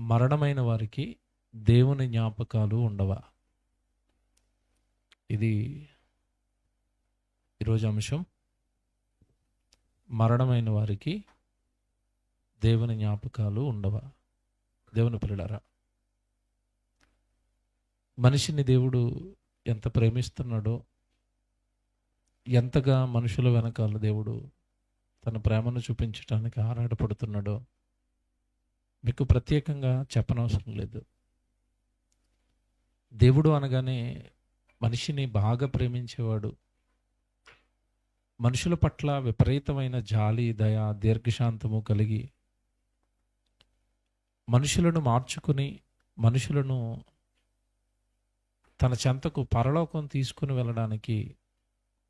మరణమైన వారికి దేవుని జ్ఞాపకాలు ఉండవా? ఇది ఈరోజు అంశం. మరణమైన వారికి దేవుని జ్ఞాపకాలు ఉండవా? దేవుని పిల్లలారా, మనిషిని దేవుడు ఎంత ప్రేమిస్తున్నాడో, ఎంతగా మనుషుల వెనకాల దేవుడు తన ప్రేమను చూపించడానికి ఆరాటపడుతున్నాడో మీకు ప్రత్యేకంగా చెప్పనవసరం లేదు. దేవుడు అనగానే మనిషిని బాగా ప్రేమించేవాడు, మనుషుల పట్ల విపరీతమైన జాలి, దయ, దీర్ఘశాంతము కలిగి మనుషులను మార్చుకుని మనుషులను తన చెంతకు పరలోకం తీసుకుని వెళ్ళడానికి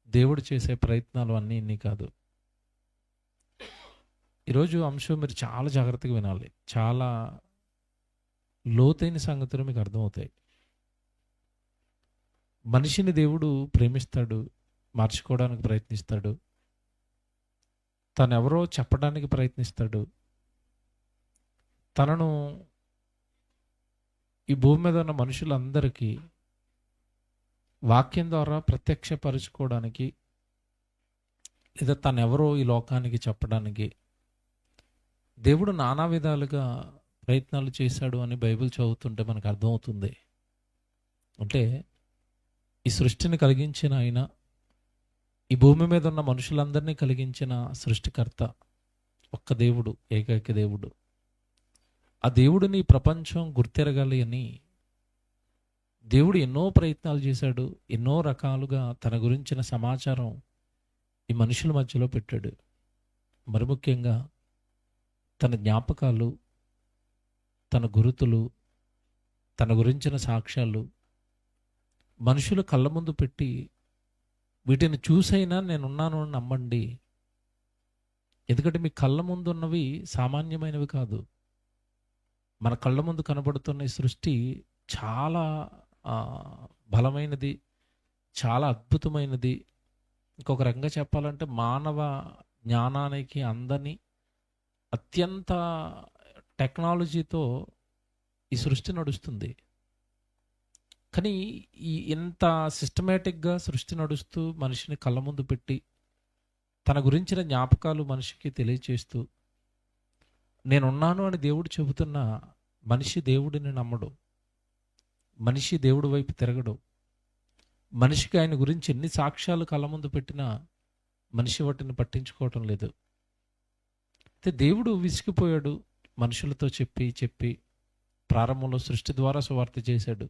దేవుడు చేసే ప్రయత్నాలు అన్నీ ఇన్ని కాదు. ఈరోజు అంశం మీరు చాలా జాగ్రత్తగా వినాలి. చాలా లోతైన సంగతులు మీకు అర్థమవుతాయి. మనిషిని దేవుడు ప్రేమిస్తాడు, మార్చుకోవడానికి ప్రయత్నిస్తాడు, తనెవరో చెప్పడానికి ప్రయత్నిస్తాడు, తనను ఈ భూమి మీద ఉన్న మనుషులందరికీ వాక్యం ద్వారా ప్రత్యక్షపరుచుకోవడానికి, లేదా తనెవరో ఈ లోకానికి చెప్పడానికి దేవుడు నానా విధాలుగా ప్రయత్నాలు చేశాడు అని బైబిల్ చదువుతుంటే మనకు అర్థమవుతుంది. అంటే ఈ సృష్టిని కలిగించిన ఆయన, ఈ భూమి మీద ఉన్న మనుషులందరినీ కలిగించిన సృష్టికర్త ఒక్క దేవుడు, ఏకైక దేవుడు. ఆ దేవుడిని ప్రపంచం గుర్తెరగాలి అని దేవుడు ఎన్నో ప్రయత్నాలు చేశాడు. ఎన్నో రకాలుగా తన గురించిన సమాచారం ఈ మనుషుల మధ్యలో పెట్టాడు. మరి ముఖ్యంగా తన జ్ఞాపకాలు, తన గురుతులు, తన గురించిన సాక్ష్యాలు మనుషుల కళ్ళ ముందు పెట్టి, వీటిని చూసైనా నేనున్నాను అని నమ్మండి. ఎందుకంటే మీ కళ్ళ ముందు ఉన్నవి సామాన్యమైనవి కాదు. మన కళ్ళ ముందు కనబడుతున్న ఈ సృష్టి చాలా బలమైనది, చాలా అద్భుతమైనది. ఇంకొక రకంగా చెప్పాలంటే మానవ జ్ఞానానికి అందని అత్యంత టెక్నాలజీతో ఈ సృష్టి నడుస్తుంది. కానీ ఇంత సిస్టమేటిక్గా సృష్టి నడుస్తూ మనిషిని కళ్ళ ముందు పెట్టి తన గురించిన జ్ఞాపకాలు మనిషికి తెలియచేస్తూ నేనున్నాను అని దేవుడు చెబుతున్నా మనిషి దేవుడిని నమ్మడు, మనిషి దేవుడి వైపు తిరగడు. మనిషికి ఆయన గురించి ఎన్ని సాక్ష్యాలు కళ్ళ ముందు పెట్టినా మనిషి వాటిని పట్టించుకోవటం లేదు. అయితే దేవుడు విసిగిపోయాడు. మనుషులతో చెప్పి ప్రారంభంలో సృష్టి ద్వారా సువార్త చేశాడు.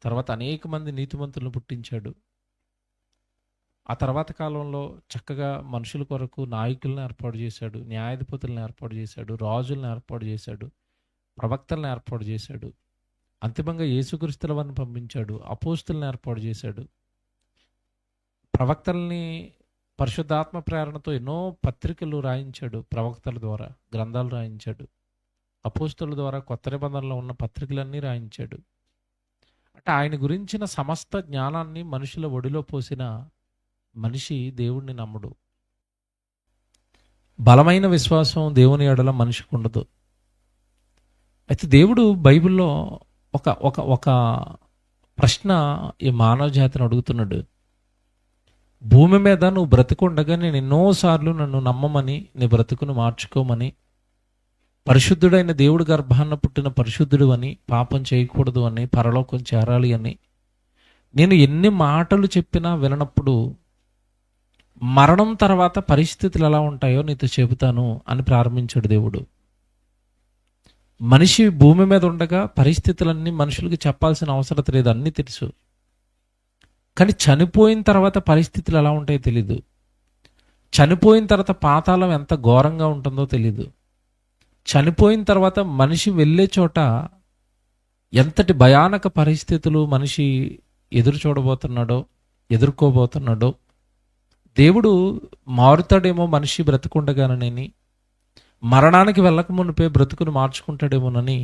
తర్వాత అనేక మంది నీతిమంతులను పుట్టించాడు. ఆ తర్వాత కాలంలో చక్కగా మనుషుల కొరకు నాయకులను ఏర్పాటు చేశాడు, న్యాయాధిపతులను ఏర్పాటు చేశాడు, రాజులను ఏర్పాటు చేశాడు, ప్రవక్తలను ఏర్పాటు చేశాడు. అంతిమంగా యేసుక్రీస్తుల వారిని పంపించాడు, అపోస్తులను ఏర్పాటు చేశాడు. ప్రవక్తల్ని పరిశుద్ధాత్మ ప్రేరణతో ఎన్నో పత్రికలు రాయించాడు, ప్రవక్తల ద్వారా గ్రంథాలు రాయించాడు, అపోస్తుల ద్వారా కొత్త నిబంధనలో ఉన్న పత్రికలన్నీ రాయించాడు. అంటే ఆయన గురించిన సమస్త జ్ఞానాన్ని మనుషుల ఒడిలో పోసిన మనిషి దేవుణ్ణి నమ్ముడు. బలమైన విశ్వాసం దేవుని ఎడల మనిషికి ఉండదు. అయితే దేవుడు బైబిల్లో ఒక ప్రశ్న ఈ మానవ జాతిని అడుగుతున్నాడు. భూమి మీద నువ్వు బ్రతుకుండగా నేను ఎన్నోసార్లు నన్ను నమ్మమని, నీ బ్రతుకును మార్చుకోమని, పరిశుద్ధుడైన దేవుడి గర్భాన పుట్టిన పరిశుద్ధుడు అని, పాపం చేయకూడదు అని, పరలోకం చేరాలి అని నేను ఎన్ని మాటలు చెప్పినా విననప్పుడు మరణం తర్వాత పరిస్థితులు ఎలా ఉంటాయో నీతో చెబుతాను అని ప్రారంభించాడు దేవుడు. మనిషి భూమి మీద ఉండగా పరిస్థితులన్నీ మనుషులకి చెప్పాల్సిన అవసరం లేదు, అన్నీ తెలుసు. కానీ చనిపోయిన తర్వాత పరిస్థితులు ఎలా ఉంటాయో తెలీదు. చనిపోయిన తర్వాత పాతాళం ఎంత ఘోరంగా ఉంటుందో తెలీదు. చనిపోయిన తర్వాత మనిషి వెళ్ళే చోట ఎంతటి భయానక పరిస్థితులు మనిషి ఎదుర్కోబోతున్నాడో దేవుడు మారుతాడేమో మనిషి బ్రతుకుండగానని, మరణానికి వెళ్ళక మునిపే బ్రతుకును మార్చుకుంటాడేమోనని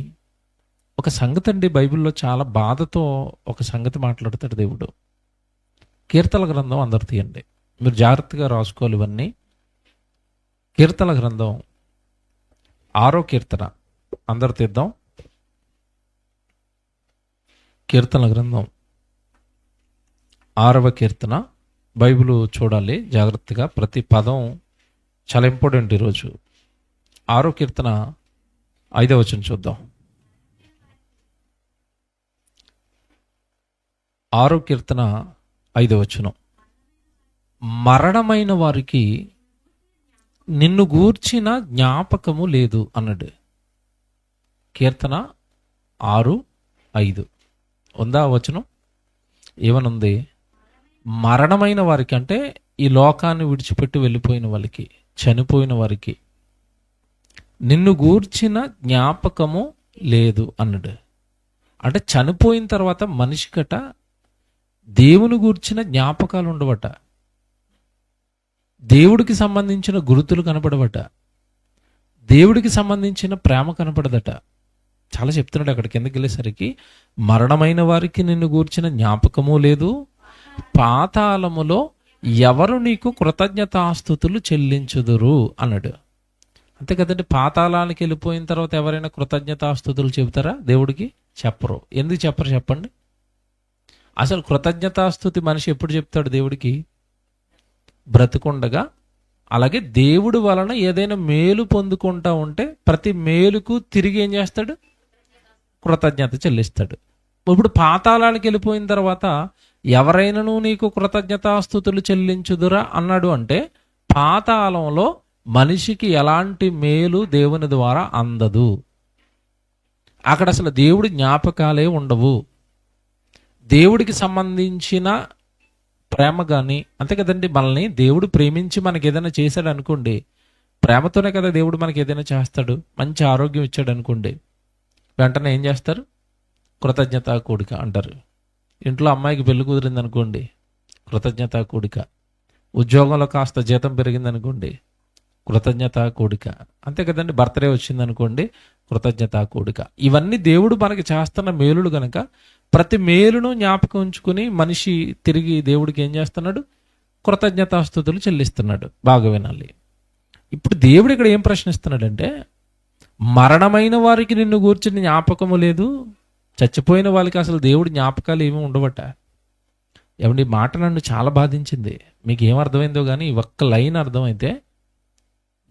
ఒక సంగతి అండి. బైబిల్లో చాలా బాధతో ఒక సంగతి మాట్లాడతాడు దేవుడు. కీర్తన గ్రంథం అందరు తీయండి, మీరు జాగ్రత్తగా రాసుకోవాలి ఇవన్నీ. కీర్తన గ్రంథం 6వ కీర్తన అందరు తీద్దాం. కీర్తన గ్రంథం 6వ కీర్తన. బైబిల్ చూడాలి జాగ్రత్తగా, ప్రతి పదం చాలా ఇంపార్టెంట్. ఈరోజు 6వ కీర్తన 5వ వచనం చూద్దాం. 6వ కీర్తన 5వ వచనం. మరణమైన వారికి నిన్ను గూర్చిన జ్ఞాపకము లేదు అన్నాడు. కీర్తన 6:5 ఉందా వచనం? ఏమనుంది? మరణమైన వారికి అంటే ఈ లోకాన్ని విడిచిపెట్టి వెళ్ళిపోయిన వాళ్ళకి, చనిపోయిన వారికి నిన్ను గూర్చిన జ్ఞాపకము లేదు అన్నాడు. అంటే చనిపోయిన తర్వాత మనిషికట దేవుని గూర్చిన జ్ఞాపకాలు ఉండవట, దేవుడికి సంబంధించిన గుర్తులు కనపడవట, దేవుడికి సంబంధించిన ప్రేమ కనపడదట. చాలా చెప్తున్నాడు అక్కడ కిందకి వెళ్ళేసరికి, మరణమైన వారికి నిన్ను గూర్చిన జ్ఞాపకము లేదు, పాతాళములో ఎవరు నీకు కృతజ్ఞతాస్తుతులు చెల్లించుదురు అన్నాడు. అంతే కదండి, పాతాళానికి వెళ్ళిపోయిన తర్వాత ఎవరైనా కృతజ్ఞతాస్తుతులు చెబుతారా దేవుడికి? చెప్పరు. ఎందుకు చెప్పరు చెప్పండి? అసలు కృతజ్ఞతాస్తుతి మనిషి ఎప్పుడు చెప్తాడు దేవుడికి? బ్రతికుండగా. అలాగే దేవుడి వలన ఏదైనా మేలు పొందుకుంటా ఉంటే ప్రతి మేలుకు తిరిగి ఏం చేస్తాడు? కృతజ్ఞత చెల్లిస్తాడు. ఇప్పుడు పాతాళానికి వెళ్ళిపోయిన తర్వాత ఎవరైనాను నీకు కృతజ్ఞతాస్తుతులు చెల్లించుదురా అన్నాడు అంటే పాతాళంలో మనిషికి ఎలాంటి మేలు దేవుని ద్వారా అందదు. అక్కడ అసలు దేవుడి జ్ఞాపకాలే ఉండవు. దేవుడికి సంబంధించిన ప్రేమ కానీ, అంతే కదండి, మనల్ని దేవుడు ప్రేమించి మనకి ఏదైనా చేశాడు అనుకోండి, ప్రేమతోనే కదా దేవుడు మనకి ఏదైనా చేస్తాడు. మంచి ఆరోగ్యం ఇచ్చాడు అనుకోండి, వెంటనే ఏం చేస్తారు? కృతజ్ఞత కూడిక అంటారు. ఇంట్లో అమ్మాయికి పెళ్లి కుదిరింది అనుకోండి, కృతజ్ఞత కూడిక. ఉద్యోగంలో కాస్త జీతం పెరిగింది అనుకోండి, కృతజ్ఞత కూడిక. అంతే కదండి, బర్త్డే వచ్చింది అనుకోండి, కృతజ్ఞత కూడిక. ఇవన్నీ దేవుడు మనకి చేస్తున్న మేలులు గనక ప్రతి మేలును జ్ఞాపకం ఉంచుకుని మనిషి తిరిగి దేవుడికి ఏం చేస్తున్నాడు? కృతజ్ఞతాస్తుతులు చెల్లిస్తున్నాడు. బాగా వినాలి. ఇప్పుడు దేవుడు ఇక్కడ ఏం ప్రశ్నిస్తున్నాడంటే, మరణమైన వారికి నిన్ను గూర్చిన జ్ఞాపకము లేదు, చచ్చిపోయిన వాళ్ళకి అసలు దేవుడి జ్ఞాపకాలు ఏమీ ఉండవట. ఏమండి, మాట నన్ను చాలా బాధించింది. మీకు ఏం అర్థమైందో కానీ ఒక్క లైన్ అర్థమైతే,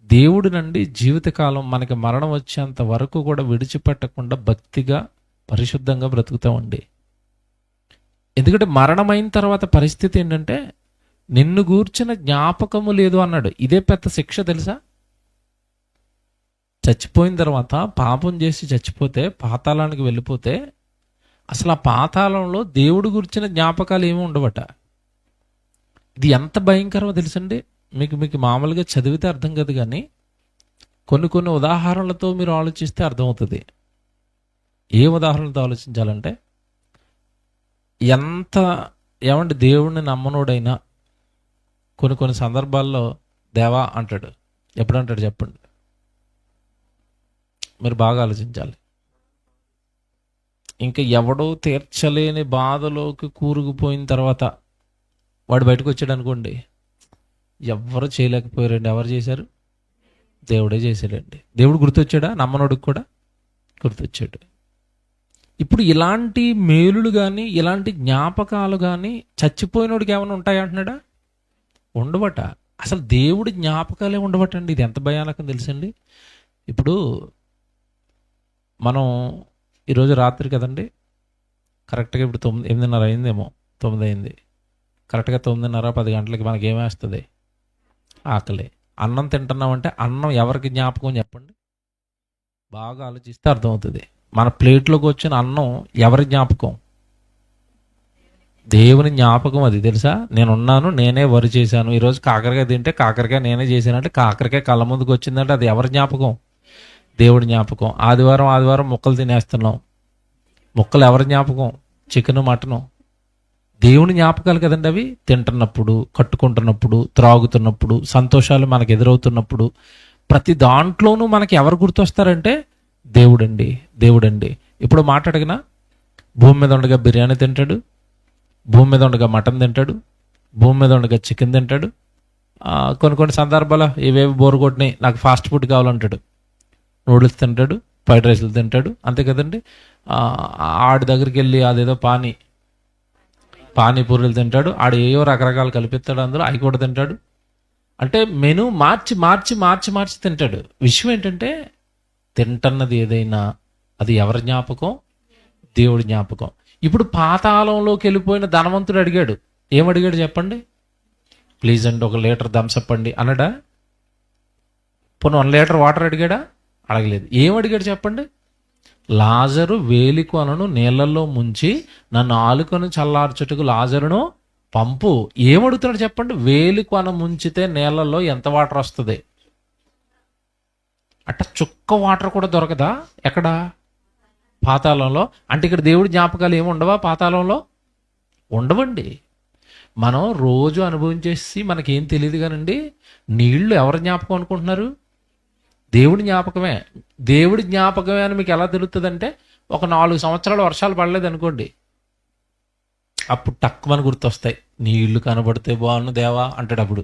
దేవుడి నుండి జీవితకాలం మనకి మరణం వచ్చేంత వరకు కూడా విడిచిపెట్టకుండా భక్తిగా పరిశుద్ధంగా బ్రతుకుతామండి. ఎందుకంటే మరణమైన తర్వాత పరిస్థితి ఏంటంటే, నిన్ను గూర్చిన జ్ఞాపకము లేదు అన్నాడు. ఇదే పెద్ద శిక్ష తెలుసా? చచ్చిపోయిన తర్వాత పాపం చేసి చచ్చిపోతే పాతాళానికి వెళ్ళిపోతే అసలు ఆ పాతాళంలో దేవుడి గురించిన జ్ఞాపకాలు ఏమి ఉండవట. ఇది ఎంత భయంకరమో తెలుసండి. మీకు మామూలుగా చదివితే అర్థం కాదు, కానీ కొన్ని ఉదాహరణలతో మీరు ఆలోచిస్తే అర్థమవుతుంది. ఏ ఉదాహరణలతో ఆలోచించాలంటే, ఏమంటే దేవుడిని నమ్మనోడైనా కొన్ని సందర్భాల్లో దేవా అంటాడు. ఎప్పుడు అంటాడు చెప్పండి? మీరు బాగా ఆలోచించాలి. ఇంకా ఎవడో తీర్చలేని బాధలోకి కూరుకుపోయిన తర్వాత వాడు బయటకు వచ్చాడు అనుకోండి, ఎవరు చేయలేకపోయారండి. ఎవరు చేశారు? దేవుడే చేశాడండి. దేవుడు గుర్తొచ్చాడా? నమ్మనోడికి కూడా గుర్తొచ్చాడు. ఇప్పుడు ఇలాంటి మేలులు కానీ ఇలాంటి జ్ఞాపకాలు కానీ చచ్చిపోయినోడికి ఏమైనా ఉంటాయంటున్నాడా? ఉండవట. అసలు దేవుడి జ్ఞాపకాలే ఉండవటండి. ఇది ఎంత భయానకం తెలుసండి. ఇప్పుడు మనం ఈరోజు రాత్రి కదండి, కరెక్ట్గా ఇప్పుడు 8:30 అయిందేమో, 9 అయింది. కరెక్ట్గా 9:30, 10 గంటలకి మనకి ఏమేస్తుంది? ఆకలి. అన్నం తింటున్నామంటే అన్నం ఎవరికి జ్ఞాపకం చెప్పండి? బాగా ఆలోచిస్తే అర్థమవుతుంది. మన ప్లేట్లోకి వచ్చిన అన్నం ఎవరి జ్ఞాపకం? దేవుని జ్ఞాపకం. అది తెలుసా? నేనున్నాను, నేనే వరి చేశాను. ఈరోజు కాకరకాయ తింటే కాకరకాయ నేనే చేశానంటే, కాకరకాయ కళ్ళ ముందుకు వచ్చిందంటే అది ఎవరి జ్ఞాపకం? దేవుడి జ్ఞాపకం. ఆదివారం ముక్కలు తినేస్తున్నాం, ముక్కలు ఎవరి జ్ఞాపకం? Chicken, mutton. దేవుని జ్ఞాపకాలు కదండి అవి. తింటున్నప్పుడు, కట్టుకుంటున్నప్పుడు, త్రాగుతున్నప్పుడు, సంతోషాలు మనకు ఎదురవుతున్నప్పుడు, ప్రతి దాంట్లోనూ మనకి ఎవరు గుర్తొస్తారంటే దేవుడండి. ఇప్పుడు మాట అడిగినా, భూమి మీద ఉండగా బిర్యానీ తింటాడు, భూమి మీద ఉండగా మటన్ తింటాడు, భూమి మీద ఉండగా చికెన్ తింటాడు. కొన్ని సందర్భాలు ఇవేవి బోరు కొట్టినాయి, నాకు ఫాస్ట్ ఫుడ్ కావాలంటాడు, నూడిల్స్ తింటాడు, ఫ్రైడ్ రైస్లు తింటాడు, అంతే కదండి. ఆడి దగ్గరికి వెళ్ళి అదేదో పానీపూరీలు తింటాడు, ఆడు ఏవో రకరకాలు కలిపిస్తాడు, అందులో అవి కూడా తింటాడు. అంటే మెను మార్చి మార్చి మార్చి మార్చి తింటాడు. విషయం ఏంటంటే తింటున్నది ఏదైనా అది ఎవరి జ్ఞాపకం? దేవుడి జ్ఞాపకం. ఇప్పుడు పాతాళంలోకి వెళ్ళిపోయిన ధనవంతుడు అడిగాడు, ఏమడిగాడు చెప్పండి? ప్లీజ్ అండి 1 లీటర్ థమ్సప్ అండి అన్నాడా? పోనీ 1 లీటర్ వాటర్ అడిగాడా? అడగలేదు. ఏమడిగాడు చెప్పండి? లాజరు వేలికొనను నీళ్ళల్లో ముంచి నన్ను ఆలుకొని చల్లార్చుటకు లాజరును పంపు. ఏమడుగుతున్నాడు చెప్పండి? వేలికొన ముంచితే నీళ్ళల్లో ఎంత వాటర్ వస్తుంది? అట్ట చుక్క వాటర్ కూడా దొరకదా? ఎక్కడ? పాతాళంలో. అంటే ఇక్కడ దేవుడి జ్ఞాపకాలు ఏమి ఉండవా పాతాళంలో? ఉండవండి. మనం రోజు అనుభవించేసి మనకేం తెలియదు కానండి, నీళ్లు ఎవరి జ్ఞాపకం అనుకుంటున్నారు? దేవుడి జ్ఞాపకమే. దేవుడి జ్ఞాపకమే అని మీకు ఎలా తెలుస్తుందంటే, ఒక 4 సంవత్సరాలు వర్షాలు పడలేదు అనుకోండి, అప్పుడు టక్కుమని గుర్తొస్తాయి. నీళ్లు కనబడితే బాగున్ను దేవా అంటాడు అప్పుడు.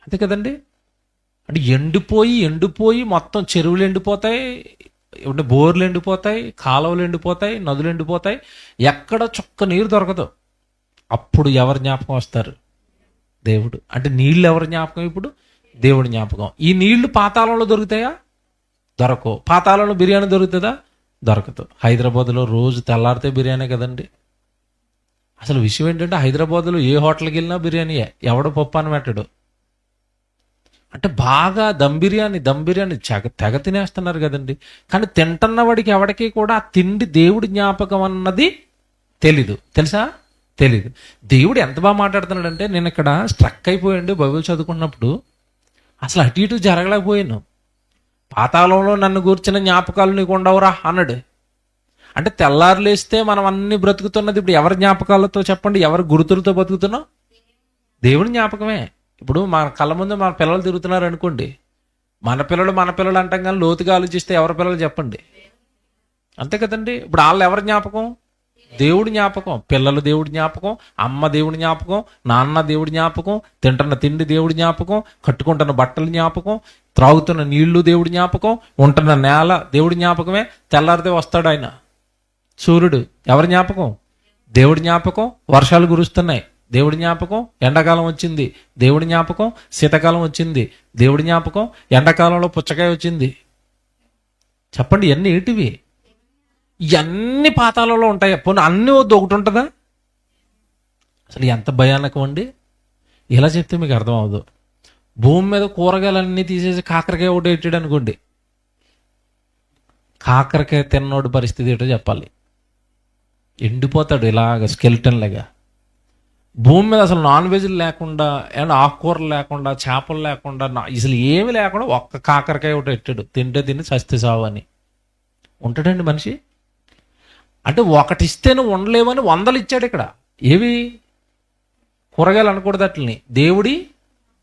అంతే కదండి. అంటే ఎండిపోయి మొత్తం చెరువులు ఎండిపోతాయి, బోర్లు ఎండిపోతాయి, కాలువలు ఎండిపోతాయి, నదులు ఎండిపోతాయి, ఎక్కడ చుక్క నీరు దొరకదు. అప్పుడు ఎవరి జ్ఞాపకం వస్తారు? దేవుడు. అంటే నీళ్ళు ఎవరి జ్ఞాపకం? ఇప్పుడు దేవుడి జ్ఞాపకం. ఈ నీళ్లు పాతాళంలో దొరుకుతాయా? దొరకవు. పాతాళంలో బిర్యానీ దొరుకుతుందా? దొరకదు. హైదరాబాద్లో రోజు తెల్లారితే బిర్యానీ కదండి. అసలు విషయం ఏంటంటే హైదరాబాద్లో ఏ హోటల్కి వెళ్ళినా బిర్యానీయే, ఎవడో పప్పు అని పెట్టడు. అంటే బాగా దమ్ బిర్యానీ తెగ తినేస్తున్నారు కదండి. కానీ తింటున్న వాడికి ఎవడికి కూడా ఆ తిండి దేవుడి జ్ఞాపకం అన్నది తెలీదు. తెలుసా? తెలీదు. దేవుడు ఎంత బాగా మాట్లాడుతున్నాడంటే, నేను ఇక్కడ స్ట్రక్ అయిపోయాడు బైబిల్ చదువుకున్నప్పుడు, అసలు అటు ఇటు జరగలేకపోయాను. పాతాళంలో నన్ను గూర్చిన జ్ఞాపకాలు నీకు ఉండవురా అన్నాడు. అంటే తెల్లారు లేస్తే మనం అన్ని బ్రతుకుతున్నది ఇప్పుడు ఎవరి జ్ఞాపకాలతో చెప్పండి? ఎవరి గుర్తులతో బతుకుతున్నాం? దేవుడి జ్ఞాపకమే. ఇప్పుడు మన కళ్ళ ముందు మన పిల్లలు తిరుగుతున్నారు అనుకోండి, మన పిల్లలు అంటాం, కానీ లోతుగా ఆలోచిస్తే ఎవరి పిల్లలు చెప్పండి? అంతే కదండి. ఇప్పుడు వాళ్ళు ఎవరి జ్ఞాపకం? దేవుడి జ్ఞాపకం. పిల్లలు దేవుడి జ్ఞాపకం, అమ్మ దేవుడి జ్ఞాపకం, నాన్న దేవుడి జ్ఞాపకం, తింటున్న తిండి దేవుడి జ్ఞాపకం, కట్టుకుంటున్న బట్టల జ్ఞాపకం, త్రాగుతున్న నీళ్లు దేవుడి జ్ఞాపకం, ఉంటున్న నేల దేవుడి జ్ఞాపకమే. తెల్లారితే వస్తాడు ఆయన సూర్యుడు, ఎవరి జ్ఞాపకం? దేవుడి జ్ఞాపకం. వర్షాలు కురుస్తున్నాయి, దేవుడి జ్ఞాపకం. ఎండాకాలం వచ్చింది, దేవుడి జ్ఞాపకం. శీతాకాలం వచ్చింది, దేవుడి జ్ఞాపకం. ఎండాకాలంలో పుచ్చకాయ వచ్చింది. చెప్పండి, ఇవన్నీ ఏంటివి? ఇవన్నీ పాతాళంలో ఉంటాయి. పోనీ అన్నీ వద్దు, ఒకటి ఉంటుందా? అసలు ఎంత భయానకం అండి. ఇలా చెప్తే మీకు అర్థం అవ్వదు. భూమి మీద కూరగాయలన్నీ తీసేసి కాకరకాయ ఒకటి పెట్టాడు అనుకోండి, కాకరకాయ తిన్నోడి పరిస్థితి ఏంటో చెప్పాలి. ఎండిపోతాడు ఇలాగ స్కెల్టన్ లాగా. భూమి మీద అసలు నాన్ వెజ్లు లేకుండా, ఏమన్నా ఆకుకూరలు లేకుండా, చేపలు లేకుండా, అసలు ఏమి లేకుండా ఒక్క కాకరకాయ ఒకటి పెట్టాడు, తింటే తిని చస్తే సావు అని ఉంటాడండి మనిషి. అంటే ఒకటి ఇస్తే నువ్వు ఉండలేవని 100 ఇచ్చాడు ఇక్కడ. ఏవి? కూరగాయలు అనకూడదు అట్లని. దేవుడి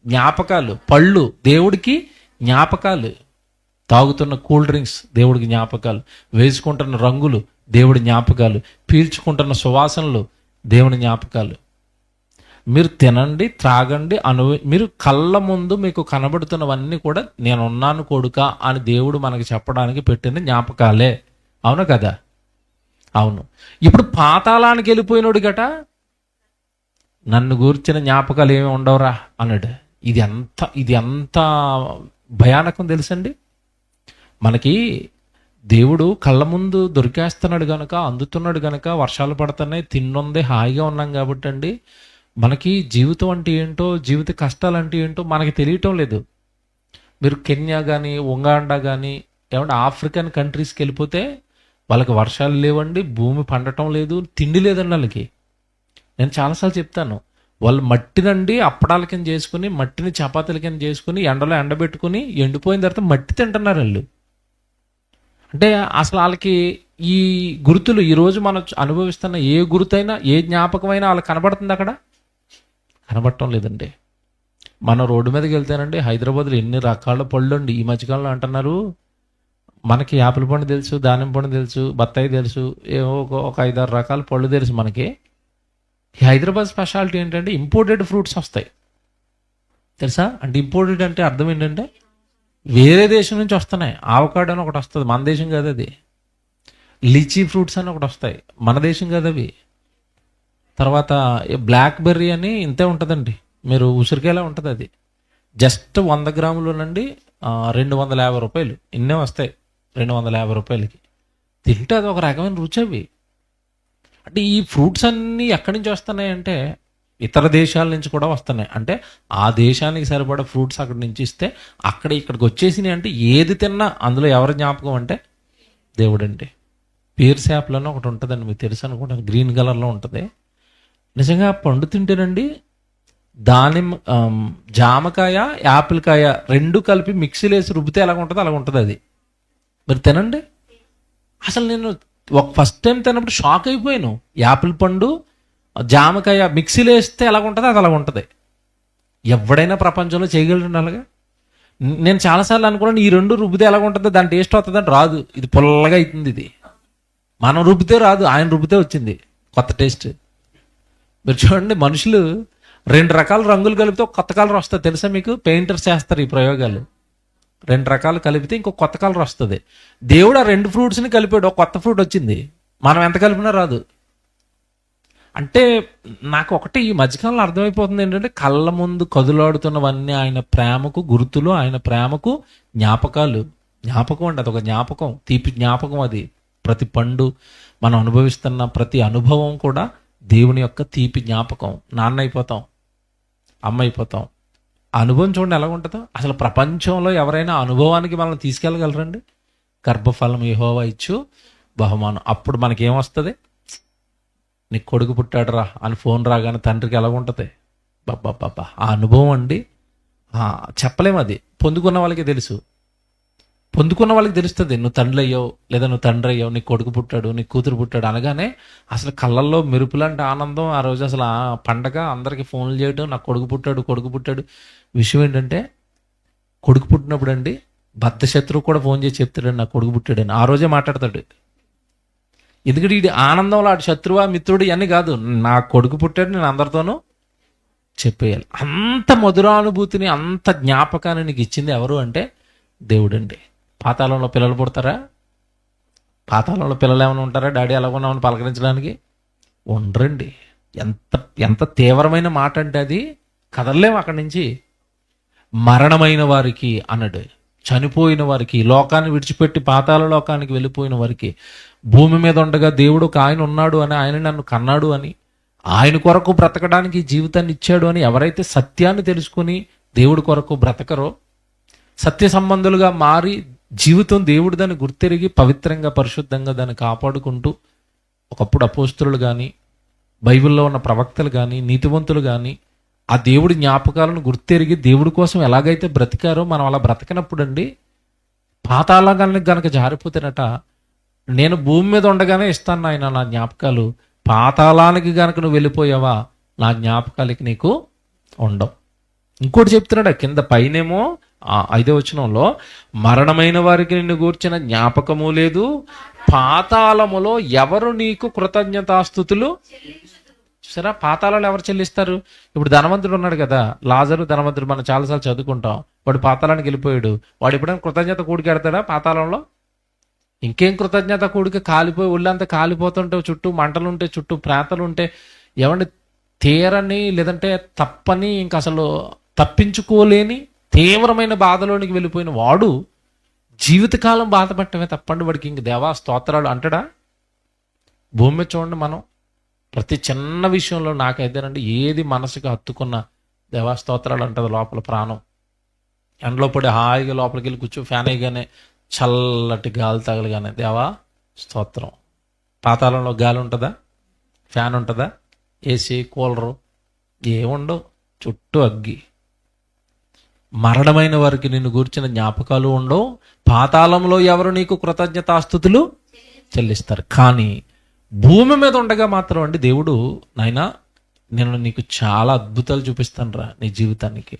జ్ఞాపకాలు. పళ్ళు దేవుడికి జ్ఞాపకాలు. తాగుతున్న కూల్ డ్రింక్స్ దేవుడికి జ్ఞాపకాలు. వేసుకుంటున్న రంగులు దేవుడి జ్ఞాపకాలు. పీల్చుకుంటున్న సువాసనలు దేవుని జ్ఞాపకాలు. మీరు తినండి, త్రాగండి, మీరు కళ్ళ ముందు మీకు కనబడుతున్నవన్నీ కూడా నేనున్నాను కొడుక అని దేవుడు మనకి చెప్పడానికి పెట్టిన జ్ఞాపకాలే. అవును కదా? అవును. ఇప్పుడు పాతాళానికి వెళ్ళిపోయినోడు గట నన్ను గూర్చిన జ్ఞాపకాలు ఏమి ఉండవురా అన్నాడు. ఇది ఎంత భయానకం తెలుసండి. మనకి దేవుడు కళ్ళ ముందు దొరికేస్తున్నాడు గనక, అందుతున్నాడు గనక, వర్షాలు పడుతున్నాయి, తిన్నుంది, హాయిగా ఉన్నాం కాబట్టి అండి, మనకి జీవితం అంటే ఏంటో, జీవిత కష్టాలు అంటే ఏంటో మనకి తెలియటం లేదు. మీరు కెన్యా కానీ, ఉగాండా కానీ, ఏమంటే ఆఫ్రికన్ కంట్రీస్కి వెళ్ళిపోతే వాళ్ళకి వర్షాలు లేవండి, భూమి పండటం లేదు, తిండి లేదండి వాళ్ళకి. నేను చాలాసార్లు చెప్తాను, వాళ్ళు మట్టినండి అప్పడాల కింద చేసుకుని, మట్టిని చపాతీల కింద చేసుకుని, ఎండలో ఎండబెట్టుకుని, ఎండిపోయిన తర్వాత మట్టి తింటున్నారు వాళ్ళు. అంటే అసలు వాళ్ళకి ఈ గుర్తులు, ఈరోజు మనం అనుభవిస్తున్న ఏ గుర్తైనా, ఏ జ్ఞాపకమైనా వాళ్ళకి కనబడుతుంది అక్కడ? కనబడటం లేదండి. మన రోడ్డు మీదకి వెళ్తేనండి, హైదరాబాద్లో ఎన్ని రకాల పళ్ళు అండి. ఈ మధ్యకాలంలో అంటున్నారు, మనకి యాపిల్ పండు తెలుసు, దానిమ్మ పండు తెలుసు, బత్తాయి తెలుసు, ఏవో ఒక 5-6 రకాల పళ్ళు తెలుసు మనకి. ఈ హైదరాబాద్ స్పెషాలిటీ ఏంటంటే ఇంపోర్టెడ్ ఫ్రూట్స్ వస్తాయి తెలుసా? అంటే ఇంపోర్టెడ్ అంటే అర్థం ఏంటంటే వేరే దేశం నుంచి వస్తున్నాయి. ఆవకాడో అని ఒకటి వస్తుంది, మన దేశం కాదు అది. లిచీ ఫ్రూట్స్ అని ఒకటి వస్తాయి, మన దేశం కాదు అవి. తర్వాత బ్లాక్ బెర్రీ అని ఇంతే ఉంటుందండి, మీరు ఉసిరికాయలా ఉంటుంది అది. జస్ట్ 100 గ్రాములు నుండి 250 రూపాయలు ఇన్నే వస్తాయి. 250 రూపాయలకి తింటే అది ఒక రకమైన రుచి అవి. అంటే ఈ ఫ్రూట్స్ అన్నీ ఎక్కడి నుంచి వస్తున్నాయంటే ఇతర దేశాల నుంచి కూడా వస్తున్నాయి. అంటే ఆ దేశానికి సరిపడా ఫ్రూట్స్ అక్కడి నుంచి ఇస్తే అక్కడ ఇక్కడికి వచ్చేసినాయి. అంటే ఏది తిన్నా అందులో ఎవరి జ్ఞాపకం అంటే దేవుడండి. పీర్స్ యాప్లోనే ఒకటి ఉంటుందండి, మీకు తెలుసు అనుకుంటాను, గ్రీన్ కలర్లో ఉంటుంది. నిజంగా పండు తింటేనండి జామకాయ యాపిల్ కాయ రెండు కలిపి మిక్సీలో వేసి రుబ్బితే ఎలాగ ఉంటుందో అలాగ ఉంటుంది అది. మీరు తినండి. అసలు నేను ఫస్ట్ టైం తిన్నప్పుడు షాక్ అయిపోయాను. యాపిల్ పండు జామకాయ మిక్సీలో వేస్తే ఎలాగ ఉంటుందో అది అలాగ ఉంటుంది. ఎవడైనా ప్రపంచంలో చేయగలరు అలాగా. నేను చాలాసార్లు అనుకున్నాను ఈ రెండు రుబ్బితే ఎలాగ ఉంటుందో, దాని టేస్ట్ వస్తుందని. రాదు, ఇది పుల్లగా అవుతుంది. ఇది మనం రుబ్బితే రాదు, ఆయన రుబ్బితే వచ్చింది కొత్త టేస్ట్. మీరు చూడండి, మనుషులు 2 రకాల రంగులు కలిపితే ఒక కొత్త కలర్ వస్తుంది, తెలుసా మీకు? పెయింటర్స్ చేస్తారు ఈ ప్రయోగాలు. 2 రకాలు కలిపితే ఇంకో కొత్త కలర్ వస్తుంది. దేవుడు ఆ 2 ఫ్రూట్స్ని కలిపాడు, ఒక కొత్త ఫ్రూట్ వచ్చింది. మనం ఎంత కలిపినా రాదు. అంటే నాకు ఒకటి ఈ మధ్యకాలంలో అర్థమైపోతుంది ఏంటంటే, కళ్ళ ముందు కదులాడుతున్నవన్నీ ఆయన ప్రేమకు గుర్తులు, ఆయన ప్రేమకు జ్ఞాపకాలు. జ్ఞాపకం అండి, అదొక జ్ఞాపకం, తీపి జ్ఞాపకం అది. ప్రతి పండు, మనం అనుభవిస్తున్న ప్రతి అనుభవం కూడా దేవుని యొక్క తీపి జ్ఞాపకం. నాన్న అయిపోతాం, అమ్మ అయిపోతాం. అనుభవం చూడండి ఎలా ఉంటుందో. అసలు ప్రపంచంలో ఎవరైనా అనుభవానికి మనల్ని తీసుకెళ్ళగలరండి? గర్భఫలం యెహోవా ఇచ్చు బహుమానం. అప్పుడు మనకేమొస్తుంది? నీకు కొడుకు పుట్టాడురా అని ఫోన్ రాగానే తండ్రికి ఎలా ఉంటుంది? బాబా ఆ అనుభవం అండి, చెప్పలేము. అది పొందుకున్న వాళ్ళకి తెలుసు. పొందుకున్న వాళ్ళకి తెలుస్తుంది. నువ్వు తండ్రి అయ్యావు, లేదా నువ్వు తండ్రి అయ్యావు, నీకు కొడుకు పుట్టాడు, నీకు కూతురు పుట్టాడు అనగానే అసలు కళ్ళల్లో మెరుపులాంటి ఆనందం ఆ రోజు. అసలు ఆ పండగ, అందరికీ ఫోన్లు చేయడం, నాకు కొడుకు పుట్టాడు, కొడుకు పుట్టాడు. విషయం ఏంటంటే, కొడుకు పుట్టినప్పుడు అండి బద్ధ శత్రువు కూడా ఫోన్ చేసి చెప్తాడండి నాకు కొడుకు పుట్టాడని. ఆ రోజే మాట్లాడతాడు. ఎందుకంటే ఇది ఆనందంలో అటు శత్రువా మిత్రుడు ఇవన్నీ కాదు, నా కొడుకు పుట్టాడు, నేను అందరితోనూ చెప్పేయాలి. అంత మధురానుభూతిని, అంత జ్ఞాపకాన్ని నీకు ఇచ్చింది ఎవరు అంటే దేవుడండి. పాతాళంలో పిల్లలు పుడతారా? పాతాళంలో పిల్లలు ఏమైనా ఉంటారా? డాడీ ఎలా ఉన్నామని పలకరించడానికి ఉండరండి. ఎంత ఎంత తీవ్రమైన మాట అంటే అది కదలలేము అక్కడి నుంచి. మరణమైన వారికి అన్నాడు, చనిపోయిన వారికి, లోకాన్ని విడిచిపెట్టి పాతాళ లోకానికి వెళ్ళిపోయిన వారికి, భూమి మీద ఉండగా దేవుడు ఒక ఆయన ఉన్నాడు అని, ఆయన నన్ను కన్నాడు అని, ఆయన కొరకు బ్రతకడానికి జీవితాన్ని ఇచ్చాడు అని ఎవరైతే సత్యాన్ని తెలుసుకుని దేవుడి కొరకు బ్రతకరో, సత్య సంబంధులుగా మారి జీవితం దేవుడు దాన్ని గుర్తెరిగి పవిత్రంగా పరిశుద్ధంగా దాన్ని కాపాడుకుంటూ, ఒకప్పుడు అపోస్తులు కానీ, బైబిల్లో ఉన్న ప్రవక్తలు కానీ, నీతివంతులు కానీ ఆ దేవుడి జ్ఞాపకాలను గుర్తెరిగి దేవుడి కోసం ఎలాగైతే బ్రతికారో, మనం అలా బ్రతకనప్పుడు అండి పాతాళానికి గనక జారిపోతేనట, నేను భూమి మీద ఉండగానే ఇస్తాను ఆయన నా జ్ఞాపకాలు, పాతాళానికి గనక నువ్వు వెళ్ళిపోయావా నా జ్ఞాపకాలకి నీకు ఉండవు. ఇంకోటి చెప్తున్నాడు కింద పైనేమో 5వ వచనంలో, మరణమైన వారికి నిన్ను గూర్చిన జ్ఞాపకము లేదు, పాతాళములో ఎవరు నీకు కృతజ్ఞతాస్తుతులు. సరే, పాతాళాలు ఎవరు చెల్లిస్తారు? ఇప్పుడు ధనవంతుడు ఉన్నాడు కదా, లాజరు ధనవంతుడు, మనం చాలాసార్లు చదువుకుంటాం. వాడు పాతాళానికి వెళ్ళిపోయాడు. వాడు ఎప్పుడైనా కృతజ్ఞత కూడికి ఎడతాడా పాతాళంలో? ఇంకేం కృతజ్ఞత కూడికి? కాలిపోయి ఒళ్ళంతా కాలిపోతుంటే, చుట్టూ మంటలుంటే, చుట్టూ ప్రేతలుంటే, ఏమంటే తీరని లేదంటే తప్పని, ఇంకా అసలు తప్పించుకోలేని తీవ్రమైన బాధలోనికి వెళ్ళిపోయిన వాడు జీవితకాలం బాధపడటమే తప్పండి వాడికి ఇంక దేవా స్తోత్రాలు అంటాడా? భూమి మీద చూడండి, మనం ప్రతి చిన్న విషయంలో నాకైతేనండి ఏది మనసుకు హత్తుకున్న దేవా స్తోత్రాలు అంటుంది లోపల ప్రాణం. ఎండలో పడి హాయిగా లోపలికి వెళ్ళి కూర్చో, ఫ్యాన్ వేయగానే చల్లటి గాలి తగలగానే దేవా స్తోత్రం. పాతాళంలో గాలి ఉంటుందా? ఫ్యాన్ ఉంటుందా? ఏసీ, కూలరు ఏముండవు, చుట్టూ అగ్గి. మరణమైన వారికి నిన్ను గూర్చిన జ్ఞాపకాలు ఉండవు, పాతాళంలో ఎవరు నీకు కృతజ్ఞతాస్తుతులు చెల్లిస్తారు. కానీ భూమి మీద ఉండగా మాత్రం అండి దేవుడు, నాయనా నేను నీకు చాలా అద్భుతాలు చూపిస్తాను రా, నీ జీవితానికి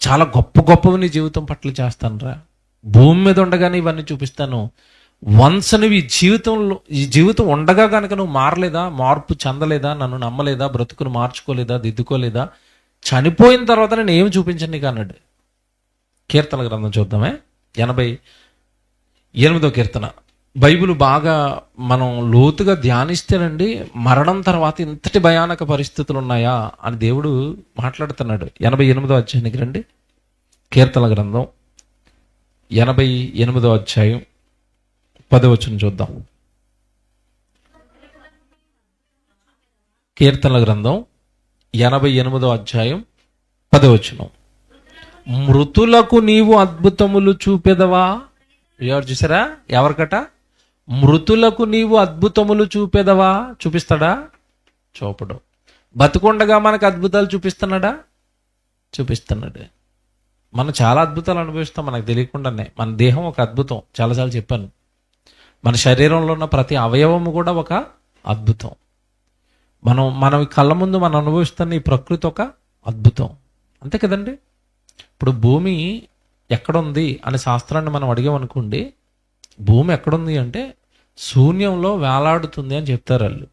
చాలా గొప్ప గొప్పవి నీ జీవితం పట్ల చేస్తాను రా, భూమి మీద ఉండగానే ఇవన్నీ చూపిస్తాను. వన్స్ నువ్వు ఈ జీవితం ఉండగా కనుక నువ్వు మారలేదా, మార్పు చెందలేదా, నన్ను నమ్మలేదా, బ్రతుకును మార్చుకోలేదా, దిద్దుకోలేదా, చనిపోయిన తర్వాత నేను ఏమి చూపించను నీకు అన్నాడు. కీర్తన గ్రంథం చూద్దామే. 88వ కీర్తన. బైబిల్ బాగా మనం లోతుగా ధ్యానిస్తేనండి, మరణం తర్వాత ఇంతటి భయానక పరిస్థితులు ఉన్నాయా అని దేవుడు మాట్లాడుతున్నాడు. 88వ అధ్యాయానికి రండి. కీర్తన గ్రంథం 88వ అధ్యాయం 10వ వచనం చూద్దాం. కీర్తన గ్రంథం 88వ అధ్యాయం 10వ వచనం. మృతులకు నీవు అద్భుతములు చూపెదవా. ఎవరు చూసారా? ఎవరికట? మృతులకు నీవు అద్భుతములు చూపెదవా. చూపిస్తాడా? చూపడు. బతుకుండగా మనకు అద్భుతాలు చూపిస్తున్నాడా? చూపిస్తున్నాడు. మనం చాలా అద్భుతాలు అనుభవిస్తాం మనకు తెలియకుండానే. మన దేహం ఒక అద్భుతం, చాలాసార్లు చెప్పాను. మన శరీరంలో ఉన్న ప్రతి అవయవము కూడా ఒక అద్భుతం. మనం కళ్ళ ముందు మనం అనుభవిస్తున్న ఈ ప్రకృతి ఒక అద్భుతం, అంతే కదండి. ఇప్పుడు భూమి ఎక్కడుంది అనే శాస్త్రాన్ని మనం అడిగామనుకోండి, భూమి ఎక్కడుంది అంటే శూన్యంలో వేలాడుతుంది అని చెప్తారు వాళ్ళు.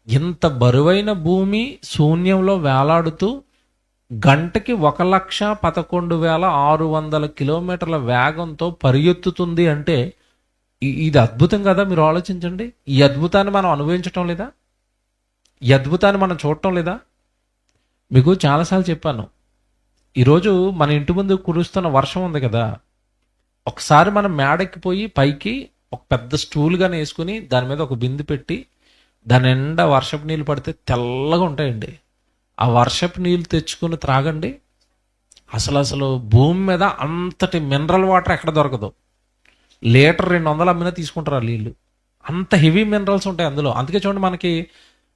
ఇంత బరువైన భూమి శూన్యంలో వేలాడుతూ గంటకి 1,11,600 కిలోమీటర్ల వేగంతో పరిగెత్తుతుంది అంటే ఇది అద్భుతం కదా. మీరు ఆలోచించండి. ఈ అద్భుతాన్ని మనం అనుభవించటం లేదా? ఈ అద్భుతాన్ని మనం చూడటం లేదా? మీకు చాలాసార్లు చెప్పాను, ఈరోజు మన ఇంటి ముందు కురుస్తున్న వర్షం ఉంది కదా, ఒకసారి మనం మేడెక్కిపోయి పైకి ఒక పెద్ద స్టూల్ గాని వేసుకుని దాని మీద ఒక బిందు పెట్టి దాని నిండా వర్షపు నీళ్ళు పడితే తెల్లగా ఉంటాయండి. ఆ వర్షపు నీళ్ళు తెచ్చుకుని త్రాగండి. అసలు భూమి మీద అంతటి మినరల్ వాటర్ ఎక్కడ దొరకదు. లీటర్ 200 అమ్మినా తీసుకుంటారు ఆ నీళ్ళు. అంత హెవీ మినరల్స్ ఉంటాయి అందులో. అందుకే చూడండి, మనకి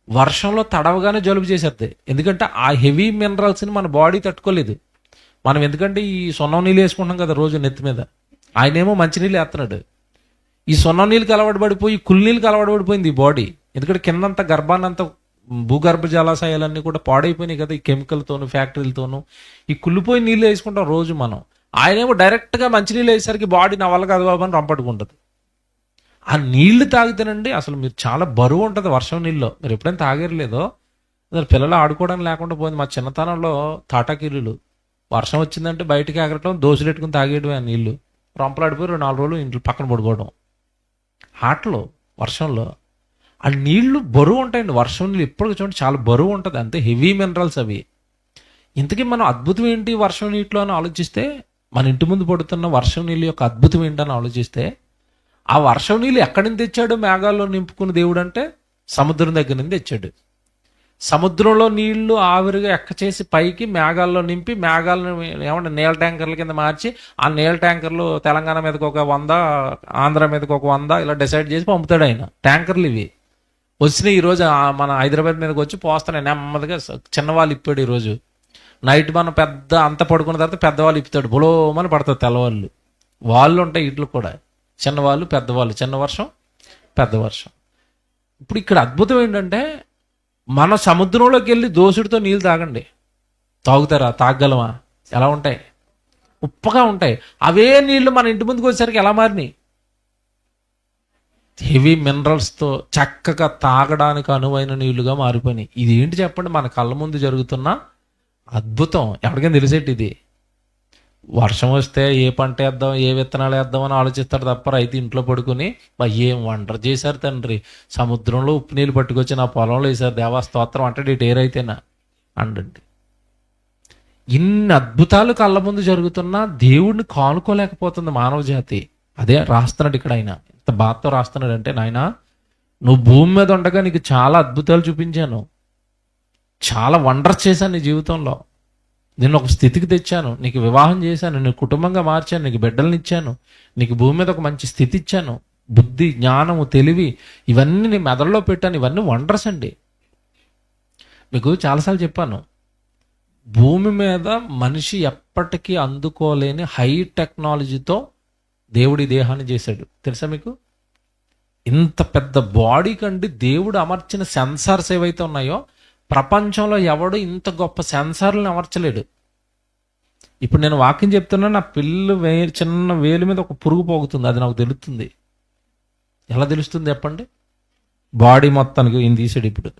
వర్షంలో తడవగానే జలుబు చేసేద్ది. ఎందుకంటే ఆ హెవీ మినరల్స్ని మన బాడీ తట్టుకోలేదు. మనం ఎందుకంటే ఈ సున్నం నీళ్ళు వేసుకుంటాం కదా రోజు నెత్తి మీద. ఆయనేమో మంచినీళ్ళు వేస్తున్నాడు. ఈ సున్నం నీళ్ళకి అలవాటు పడిపోయి కుళ్ళి నీళ్ళకి అలవాటు పడిపోయింది ఈ బాడీ. ఎందుకంటే కిందంతా గర్భాన్నంతా భూగర్భ జలాశయాలన్నీ కూడా పాడైపోయినాయి కదా, ఈ కెమికల్తోను ఫ్యాక్టరీలతోనూ. ఈ కుళ్ళిపోయి నీళ్ళు వేసుకుంటాం రోజు మనం. ఆయనేమో డైరెక్ట్గా మంచినీళ్ళు వేసేసరికి బాడీ నా వల్ల కాదు బాబు అని రంపట్టుకుంటుంది. ఆ నీళ్లు తాగితేనండి అసలు మీరు చాలా బరువు ఉంటుంది వర్షం నీళ్ళలో. మీరు ఎప్పుడైనా తాగేరలేదో, అసలు పిల్లలు ఆడుకోవడానికి లేకుండా పోయింది. మా చిన్నతనంలో తాటాకిల్లులు వర్షం వచ్చిందంటే బయటికి ఎగరటం, దోశలు పెట్టుకుని తాగేయడం. ఆ నీళ్లు రొంపలాడిపోయి 4 రోజులు ఇంట్లో పక్కన పడుకోవడం ఆటలు వర్షంలో. ఆ నీళ్లు బరువు ఉంటాయండి. వర్షం నీళ్ళు ఎప్పటికీ చూడండి చాలా బరువు ఉంటుంది, అంతే హెవీ మినరల్స్ అవి. ఇంతకీ మనం అద్భుతం ఏంటి వర్షం నీటిలో అని ఆలోచిస్తే, మన ఇంటి ముందు పడుతున్న వర్షం నీళ్ళు యొక్క అద్భుతం ఏంటని ఆలోచిస్తే, ఆ వర్షం నీళ్ళు ఎక్కడి నుంచి తెచ్చాడు? మేఘాల్లో నింపుకుని దేవుడు అంటే సముద్రం దగ్గర నుంచి తెచ్చాడు. సముద్రంలో నీళ్లు ఆవిరిగా ఎక్కచేసి పైకి మేఘాల్లో నింపి, మేఘాలను ఏమంటే నీళ్ళ ట్యాంకర్ల కింద మార్చి, ఆ నీళ్ళ ట్యాంకర్లు తెలంగాణ మీదకి ఒక 100, ఆంధ్ర మీదకి ఒక 100 ఇలా డిసైడ్ చేసి పంపుతాడు ఆయన. ట్యాంకర్లు ఇవి వచ్చినాయి. ఈరోజు మన హైదరాబాద్ మీదకి వచ్చి పోస్తున్నాయి నెమ్మదిగా. చిన్నవాళ్ళు ఇప్పాడు ఈరోజు. నైట్ మనం పెద్ద అంత పడుకున్న తర్వాత పెద్దవాళ్ళు ఇప్పుతాడు, బులోమని పడతారు తెల్లవాళ్ళు. వాళ్ళు ఉంటాయి ఇట్లు కూడా, చిన్నవాళ్ళు పెద్దవాళ్ళు, చిన్న వర్షం పెద్ద వర్షం. ఇప్పుడు ఇక్కడ అద్భుతం ఏంటంటే, మన సముద్రంలోకి వెళ్ళి దోసుడితో నీళ్ళు తాగండి, తాగుతారా? తాగలమా? ఎలా ఉంటాయి? ఉప్పగా ఉంటాయి. అవే నీళ్లు మన ఇంటి ముందుకు వచ్చేసరికి ఎలా మారినాయి? హెవీ మినరల్స్తో చక్కగా తాగడానికి అనువైన నీళ్లుగా మారిపోయినాయి. ఇది ఏంటి చెప్పండి? మన కళ్ళ ముందు జరుగుతున్న అద్భుతం. ఎవరికైనా తెలిసేటి ఇది? వర్షం వస్తే ఏ పంట వేద్దాం, ఏ విత్తనాలు వేద్దాం అని ఆలోచిస్తారు తప్ప రైతు ఇంట్లో పడుకుని ఏం వంట చేశారు తండ్రి, సముద్రంలో ఉప్పు నీళ్ళు పట్టుకొచ్చి నా పొలంలో వేశారు, దేవా స్తోత్రం అంటే ఏరైతేనా అండి. ఇన్ని అద్భుతాలు కళ్ళ ముందు జరుగుతున్నా దేవుడిని కానుకోలేకపోతుంది మానవ జాతి. అదే రాస్తున్నాడు ఇక్కడ ఆయన. ఎంత బాధతో రాస్తున్నాడు అంటే, నాయనా నువ్వు భూమి మీద ఉండగా నీకు చాలా అద్భుతాలు చూపించాను, చాలా వండర్స్ చేశాను నీ జీవితంలో. నేను ఒక స్థితికి తెచ్చాను, నీకు వివాహం చేశాను, నీకు కుటుంబంగా మార్చాను, నీకు బిడ్డలను ఇచ్చాను, నీకు భూమి మీద ఒక మంచి స్థితి ఇచ్చాను, బుద్ధి జ్ఞానము తెలివి ఇవన్నీ నీ మెదడులో పెట్టాను. ఇవన్నీ వండర్స్ అండి. మీకు చాలాసార్లు చెప్పాను, భూమి మీద మనిషి ఎప్పటికీ అందుకోలేని హై టెక్నాలజీతో దేవుడి దేహాన్ని చేశాడు. తెలుసా మీకు? ఇంత పెద్ద బాడీ కండి దేవుడు అమర్చిన సెన్సార్స్ ఏవైతే ఉన్నాయో, ప్రపంచంలో ఎవడు ఇంత గొప్ప సెన్సార్లను అమర్చలేడు. ఇప్పుడు నేను వాక్యం చెప్తున్నా, నా పిల్లు చిన్న వేలు మీద ఒక పురుగు పోగుతుంది, అది నాకు తెలుస్తుంది. ఎలా తెలుస్తుంది చెప్పండి? బాడీ మొత్తానికి ఈయన తీసాడు. ఇప్పుడు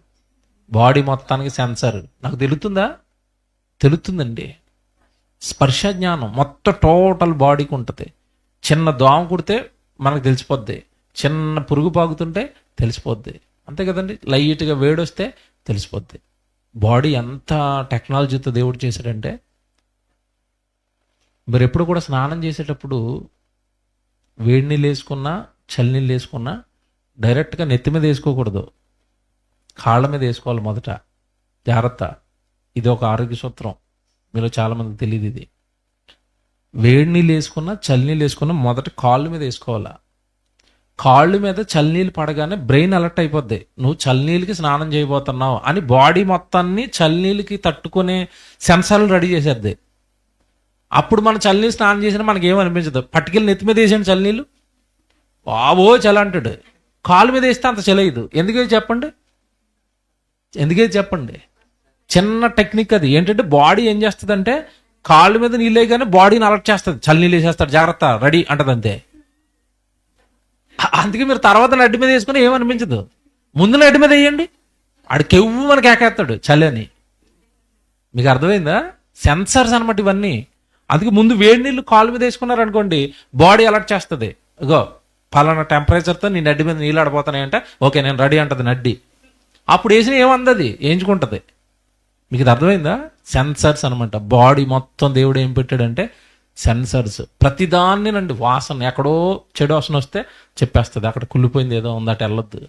బాడీ మొత్తానికి సెన్సార్ నాకు తెలుస్తుందా? తెలుస్తుందండి. స్పర్శ జ్ఞానం మొత్తం టోటల్ బాడీకి ఉంటుంది. చిన్న దోమ కుడితే మనకు తెలిసిపోద్ది, చిన్న పురుగు పాకుతుంటే తెలిసిపోద్ది, అంతే కదండి. లైట్గా వేడొస్తే తెలిసిపోద్ది. బాడీ ఎంత టెక్నాలజీతో దేవుడు చేశాడంటే, మీరు ఎప్పుడు కూడా స్నానం చేసేటప్పుడు వేడి నీళ్ళు వేసుకున్నా చలి నీళ్ళు వేసుకున్నా డైరెక్ట్గా నెత్తి మీద వేసుకోకూడదు, కాళ్ళ మీద వేసుకోవాలి మొదట. జాగ్రత్త, ఇది ఒక ఆరోగ్య సూత్రం, మీలో చాలామందికి తెలియదు ఇది. వేడి నీళ్ళు వేసుకున్నా చలి నీళ్ళు వేసుకున్నా మొదట కాళ్ళ మీద వేసుకోవాలా. కాళ్ళు మీద చలినీళ్ళు పడగానే బ్రెయిన్ అలర్ట్ అయిపోద్ది, నువ్వు చలినీళ్ళకి స్నానం చేయబోతున్నావు అని. బాడీ మొత్తాన్ని చలినీళ్ళకి తట్టుకునే సెన్సార్లు రెడీ చేసేద్ది. అప్పుడు మనం చలినీళ్ళు స్నానం చేసినా మనకి ఏమనిపించదు. పట్టుకెళ్ళి నెత్తి మీద వేసాను చలినీళ్ళు, బాబో చలి అంటాడు. కాలు మీద వేస్తే అంత చలేదు. ఎందుకే చెప్పండి. చిన్న టెక్నిక్ అది. ఏంటంటే బాడీ ఏం చేస్తుందంటే, కాళ్ళ మీద నీళ్ళు వేయగానే బాడీని అలర్ట్ చేస్తుంది, చలినీళ్ళు వేసేస్తాడు, జాగ్రత్త రెడీ అంటది, అంతే. అందుకే మీరు తర్వాత నడ్డి మీద వేసుకుని ఏమనిపించదు. ముందు నడ్డి మీద వేయండి, ఆడు కెవ్వు మనకి ఏకేస్తాడు చలి అని. మీకు అర్థమైందా? సెన్సర్స్ అనమాట ఇవన్నీ. అందుకే ముందు వేడి నీళ్ళు కాళ్ళ మీద వేసుకున్నారు అనుకోండి, బాడీ అలర్ట్ చేస్తుంది, ఇగో పలానా టెంపరేచర్తో నీ నడ్డి మీద నీళ్ళు ఆడిపోతున్నాయంటే ఓకే నేను రెడీ అంటది నడ్డి. అప్పుడు వేసిన ఏమందది, వేయించుకుంటుంది. మీకు ఇది అర్థమైందా? సెన్సర్స్ అనమాట. బాడీ మొత్తం దేవుడు ఏం పెట్టాడంటే సెన్సర్స్. ప్రతిదాన్ని నండి, వాసన ఎక్కడో చెడు వాసన వస్తే చెప్పేస్తుంది, అక్కడ కుళ్ళిపోయింది ఏదో ఉంది అటు వెళ్ళొద్దు.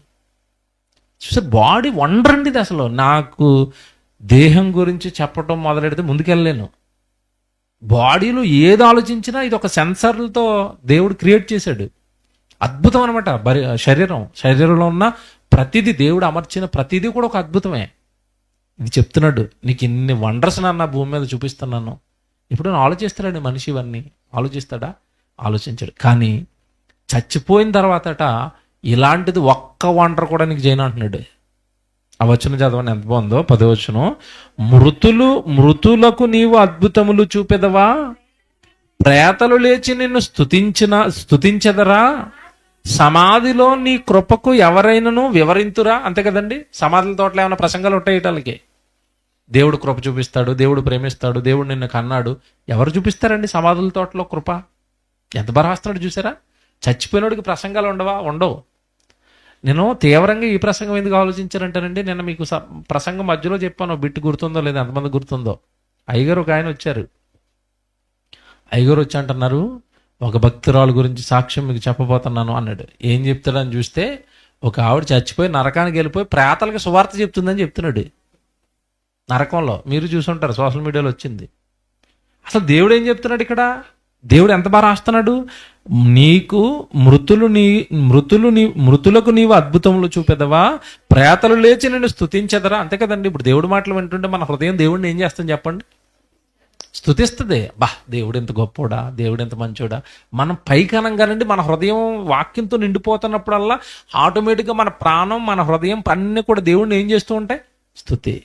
చూసే బాడీ వండర్ అండి ఇది. అసలు నాకు దేహం గురించి చెప్పడం మొదలెడితే ముందుకెళ్ళలేను. బాడీలో ఏది ఆలోచించినా ఇది ఒక సెన్సర్లతో దేవుడు క్రియేట్ చేశాడు. అద్భుతం అనమాట. శరీరంలో ఉన్న ప్రతిదీ, దేవుడు అమర్చిన ప్రతిదీ కూడా ఒక అద్భుతమే. ఇది చెప్తున్నాడు, నీకు ఇన్ని వండర్స్ నా భూమి మీద చూపిస్తున్నాను. ఇప్పుడు ఆలోచిస్తాడండి మనిషి, ఇవన్నీ ఆలోచిస్తాడా? ఆలోచించాడు. కానీ చచ్చిపోయిన తర్వాతట ఇలాంటిది ఒక్క వండర్ కూడా నీకు చేయను అంటున్నాడు. ఆ వచనం చదవండి, ఎంత బాగుందో. 10వ వచనం, మృతులకు నీవు అద్భుతములు చూపెదవా, ప్రేతలు లేచి నిన్ను స్తుతించెదరా, సమాధిలో నీ కృపకు ఎవరైనాను వివరింతురా. అంతే కదండి. సమాధుల తోటలో ఏమైనా ప్రసంగాలు ఉంటాయి వీళ్ళకి. దేవుడు కృప చూపిస్తాడు, దేవుడు ప్రేమిస్తాడు, దేవుడు నిన్ను కన్నాడు. ఎవరు చూపిస్తారండి సమాధుల తోటలో కృప? ఎంత బాగా రాస్తున్నాడు చూసారా. చచ్చిపోయినోడికి ప్రసంగాలు ఉండవు. నేను తీవ్రంగా ఈ ప్రసంగం ఎందుకు ఆలోచించారంటానండి, నేను మీకు ప్రసంగం మధ్యలో చెప్పాను, బిట్టు గుర్తుందో లేదా, ఎంతమంది గుర్తుందో. అయ్యగారు ఒక ఆయన వచ్చారు. అయ్యగారు వచ్చి అంటున్నారు, ఒక భక్తురాలు గురించి సాక్ష్యం మీకు చెప్పబోతున్నాను అన్నాడు. ఏం చెప్తాడని చూస్తే, ఒక ఆవిడ చచ్చిపోయి నరకానికి వెళ్ళిపోయి ప్రేతలకు సువార్త చెప్తుందని చెప్తున్నాడు. నరకంలో మీరు చూసుంటారు, సోషల్ మీడియాలో వచ్చింది. అసలు దేవుడు ఏం చెప్తున్నాడు ఇక్కడ? దేవుడు ఎంత బాగా రాస్తున్నాడు, నీకు మృతులకు నీవు అద్భుతములు చూపెదవా, ప్రేతలు లేచి నిన్ను స్తుతించెదరా. అంతే కదండి. ఇప్పుడు దేవుడి మాటలు వింటుంటే మన హృదయం దేవుడిని ఏం చేస్తాం చెప్పండి? స్తుతిస్తుంది. దేవుడు ఎంత గొప్పోడా, దేవుడు ఎంత మంచోడా. మనం పైకి అనగానండి, మన హృదయం వాక్యంతో నిండిపోతున్నప్పుడల్లా ఆటోమేటిక్గా మన ప్రాణం, మన హృదయం అన్నీ కూడా దేవుడిని ఏం చేస్తూ ఉంటాయి? స్తుతి.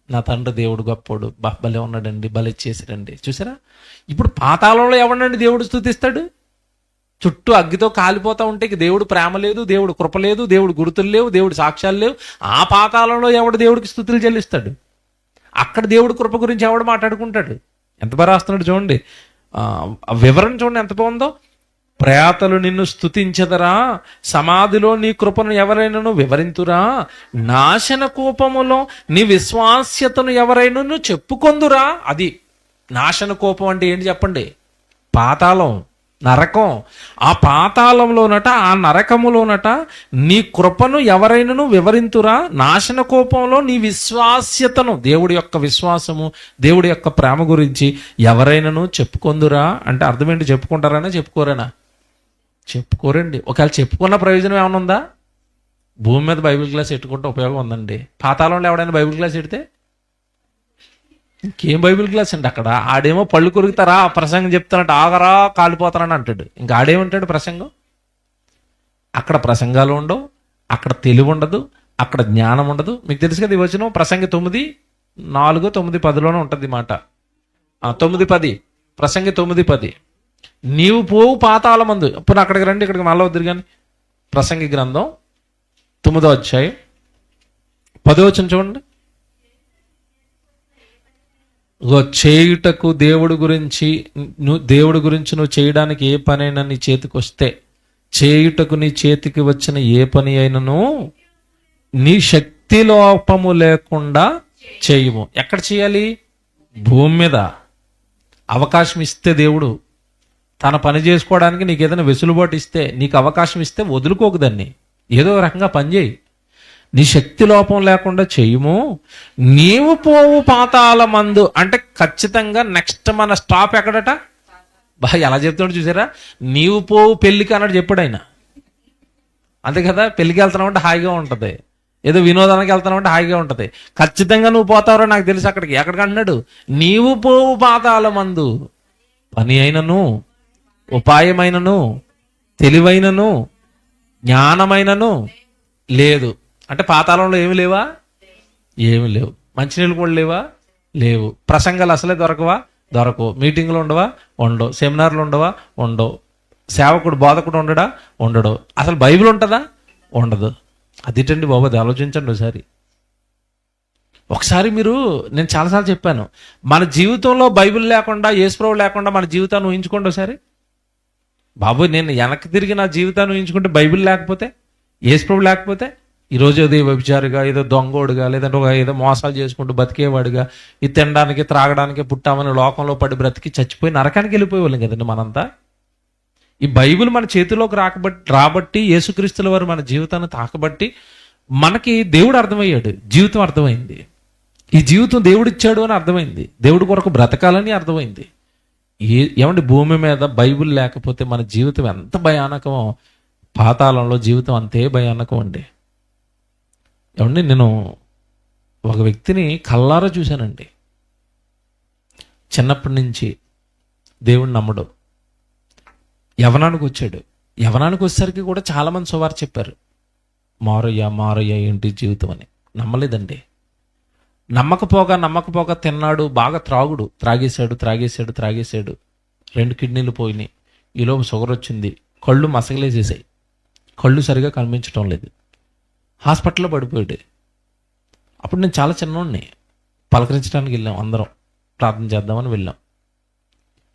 నా తండ్రి దేవుడు గొప్పోడు, భలే ఉన్నాడండి, భలే చేశాడండి. చూసారా, ఇప్పుడు పాతాళంలో ఎవడండి దేవుడు స్తుతిస్తాడు? చుట్టూ అగ్గితో కాలిపోతా ఉంటే దేవుడు ప్రేమ లేదు, దేవుడు కృప లేదు, దేవుడు గుర్తులు లేవు, దేవుడు సాక్ష్యాలు లేవు. ఆ పాతాళంలో ఎవడు దేవుడికి స్తుతులు చెల్లిస్తాడు? అక్కడ దేవుడు కృప గురించి ఎవడు మాట్లాడుకుంటాడు? ఎంత బాగా రాస్తున్నాడు చూడండి. వివరణ చూడండి ఎంత బాగుందో. ప్రేతలు నిన్ను స్తుతించెదరా, సమాధిలో నీ కృపను ఎవరైనాను వివరింతురా, నాశన కోపములో నీ విశ్వాస్యతను ఎవరైనాను చెప్పుకొందురా. అది నాశన కోపం అంటే ఏంటి చెప్పండి? పాతాళం, నరకం. ఆ పాతాళంలోనట, ఆ నరకములోనట నీ కృపను ఎవరైనాను వివరింతురా, నాశన కోపంలో నీ విశ్వాస్యతను, దేవుడి యొక్క విశ్వాసము, దేవుడి యొక్క ప్రేమ గురించి ఎవరైనాను చెప్పుకొందురా. అంటే అర్థం ఏంటి? చెప్పుకుంటారనా చెప్పుకోరేనా? చెప్పుకోరండి. ఒకవేళ చెప్పుకున్న ప్రయోజనం ఏమైనా ఉందా? భూమి మీద బైబిల్ క్లాస్ పెట్టుకుంటే ఉపయోగం ఉందండి. పాతాళంలో ఎవడైనా బైబిల్ క్లాస్ పెడితే ఇంకేం బైబిల్ క్లాస్ అండి అక్కడ? ఆడేమో పళ్ళు కొరుకుతారా, ప్రసంగం చెప్తానంటే ఆగరా కాలిపోతానని అంటాడు. ఇంకా ఆడేమంటాడు ప్రసంగం? అక్కడ ప్రసంగాలు ఉండవు, అక్కడ తెలివి ఉండదు, అక్కడ జ్ఞానం ఉండదు. మీకు తెలుసు కదా ఈ వచనం, ప్రసంగి 9:4, 9:10లోనే ఉంటుంది మాట. 9:10, ప్రసంగి 9:10. నీవు పోవు పాతాళమందు. ఇప్పుడు అక్కడికి రండి, ఇక్కడికి మళ్ళీ వద్దురు కానీ. ప్రసంగి గ్రంథం 9వ అధ్యాయం 10వ వచనం చూడండి. ఇగో చేయుటకు దేవుడి గురించి నువ్వు చేయడానికి ఏ పనైనా నీ చేతికి వస్తే, చేయుటకు నీ చేతికి వచ్చిన ఏ పని అయినను నీ శక్తి లోపము లేకుండా చేయము. ఎక్కడ చేయాలి? భూమి మీద. అవకాశం ఇస్తే దేవుడు తన పని చేసుకోవడానికి నీకు ఏదైనా వెసులుబాటు ఇస్తే, నీకు అవకాశం ఇస్తే వదులుకోకు దాన్ని, ఏదో రకంగా పనిచేయి. నీ శక్తి లోపం లేకుండా చెయ్యము. నీవు పోవు పాతాల మందు అంటే ఖచ్చితంగా నెక్స్ట్ మన స్టాప్ ఎక్కడట? బాగా ఎలా చెప్తున్నాడు చూసారా? నీవు పోవు పెళ్ళికి అన్నాడు చెప్పాడు ఆయన. అంతే కదా, పెళ్ళికి వెళ్తున్నామంటే హాయిగా ఉంటుంది, ఏదో వినోదానికి వెళ్తున్నామంటే హాయిగా ఉంటుంది. ఖచ్చితంగా నువ్వు పోతావో నాకు తెలుసు. ఎక్కడికి అంటున్నాడు? నీవు పోవు పాతాల మందు పని అయినను, ఉపాయమైనను, తెలివైనను, జ్ఞానమైనను లేదు. అంటే పాతాళంలో ఏమి లేవా? ఏమి లేవు. మంచినీళ్ళు కూడా లేవా? లేవు. ప్రసంగాలు అసలే దొరకవు. మీటింగ్లు ఉండవా? ఉండవు. సెమినార్లు ఉండవా? ఉండవు. సేవకుడు బోధకుడు ఉండడు. అసలు బైబిల్ ఉంటుందా? ఉండదు. అదేంటండి బాబు, అది ఆలోచించండి ఒకసారి. నేను చాలాసార్లు చెప్పాను, మన జీవితంలో బైబిల్ లేకుండా, యేసుప్రభువు లేకుండా మన జీవితాన్ని ఊహించుకోండి ఒకసారి. బాబు, నేను వెనక్కి తిరిగి నా జీవితాన్ని ఊహించుకుంటే, బైబిల్ లేకపోతే, యేసుప్రభువు లేకపోతే, ఈరోజు ఏదో వ్యభిచారిగా, ఏదో దొంగోడుగా, లేదంటే ఏదో మోసాలు చేసుకుంటూ బతికేవాడుగా, ఇది తినడానికి త్రాగడానికి పుట్టామని లోకంలో పడి బ్రతికి చచ్చిపోయి నరకానికి వెళ్ళిపోయేవాళ్ళం కదండి మనంతా. ఈ బైబిల్ మన చేతిలోకి రాబట్టి, యేసుక్రీస్తుల వారు మన జీవితాన్ని తాకబట్టి మనకి దేవుడు అర్థమయ్యాడు, జీవితం అర్థమైంది. ఈ జీవితం దేవుడు ఇచ్చాడు అని అర్థమైంది, దేవుడి కొరకు బ్రతకాలని అర్థమైంది. ఏమండి, భూమి మీద బైబిల్ లేకపోతే మన జీవితం ఎంత భయానకమో, పాతాళంలో జీవితం అంతే భయానకం అండి. ఏమండి, నేను ఒక వ్యక్తిని కల్లారా చూశానండి. చిన్నప్పటి నుంచి దేవుడిని నమ్మడు, యవనానికి వచ్చాడు. యవనానికి వచ్చేసరికి కూడా చాలామంది సువార్త చెప్పారు, మారయ్య ఏంటి జీవితం అని. నమ్మలేదండి. నమ్మకపోగా తిన్నాడు. బాగా త్రాగేశాడు. 2 కిడ్నీలు పోయినాయి. ఈలోపు షుగర్ వచ్చింది. కళ్ళు మసగలేసేసాయి. కళ్ళు సరిగా కనిపించడం లేదు. హాస్పిటల్లో పడిపోయాడు. అప్పుడు నేను చాలా చిన్నోడిని. పలకరించడానికి వెళ్ళాం, అందరం ప్రార్థన చేద్దామని వెళ్ళాం.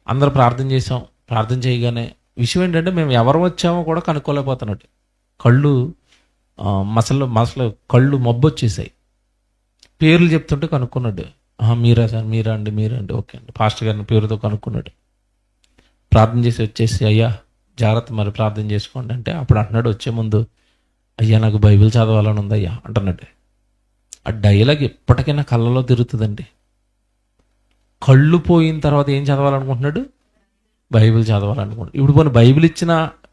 అందరూ ప్రార్థన చేసాం. ప్రార్థన చేయగానే విషయం ఏంటంటే, మేము ఎవరు వచ్చామో కూడా కనుక్కోలేకపోతున్నాడు. కళ్ళు మసలు కళ్ళు మబ్బు వచ్చేసాయి. పేర్లు చెప్తుంటే కనుక్కున్నాడు. మీరా సార్, మీరా అండి, ఓకే అండి. పాస్టర్ గారిని పేరుతో కనుక్కున్నాడు. ప్రార్థన వచ్చేసి అయ్యా జాగ్రత్త, మరి ప్రార్థన చేసుకోండి అంటే, అప్పుడు అంటున్నాడు వచ్చే ముందు, అయ్యా నాకు బైబిల్ చదవాలని ఉందయ్యా అంటున్నాడు. ఆ డైలాగ్ ఎప్పటికైనా కళ్ళలో తిరుగుతుందండి. కళ్ళు పోయిన తర్వాత ఏం చదవాలనుకుంటున్నాడు? బైబిల్ చదవాలనుకుంటున్నాడు. ఇప్పుడు పోనీ బైబిల్ ఇచ్చిన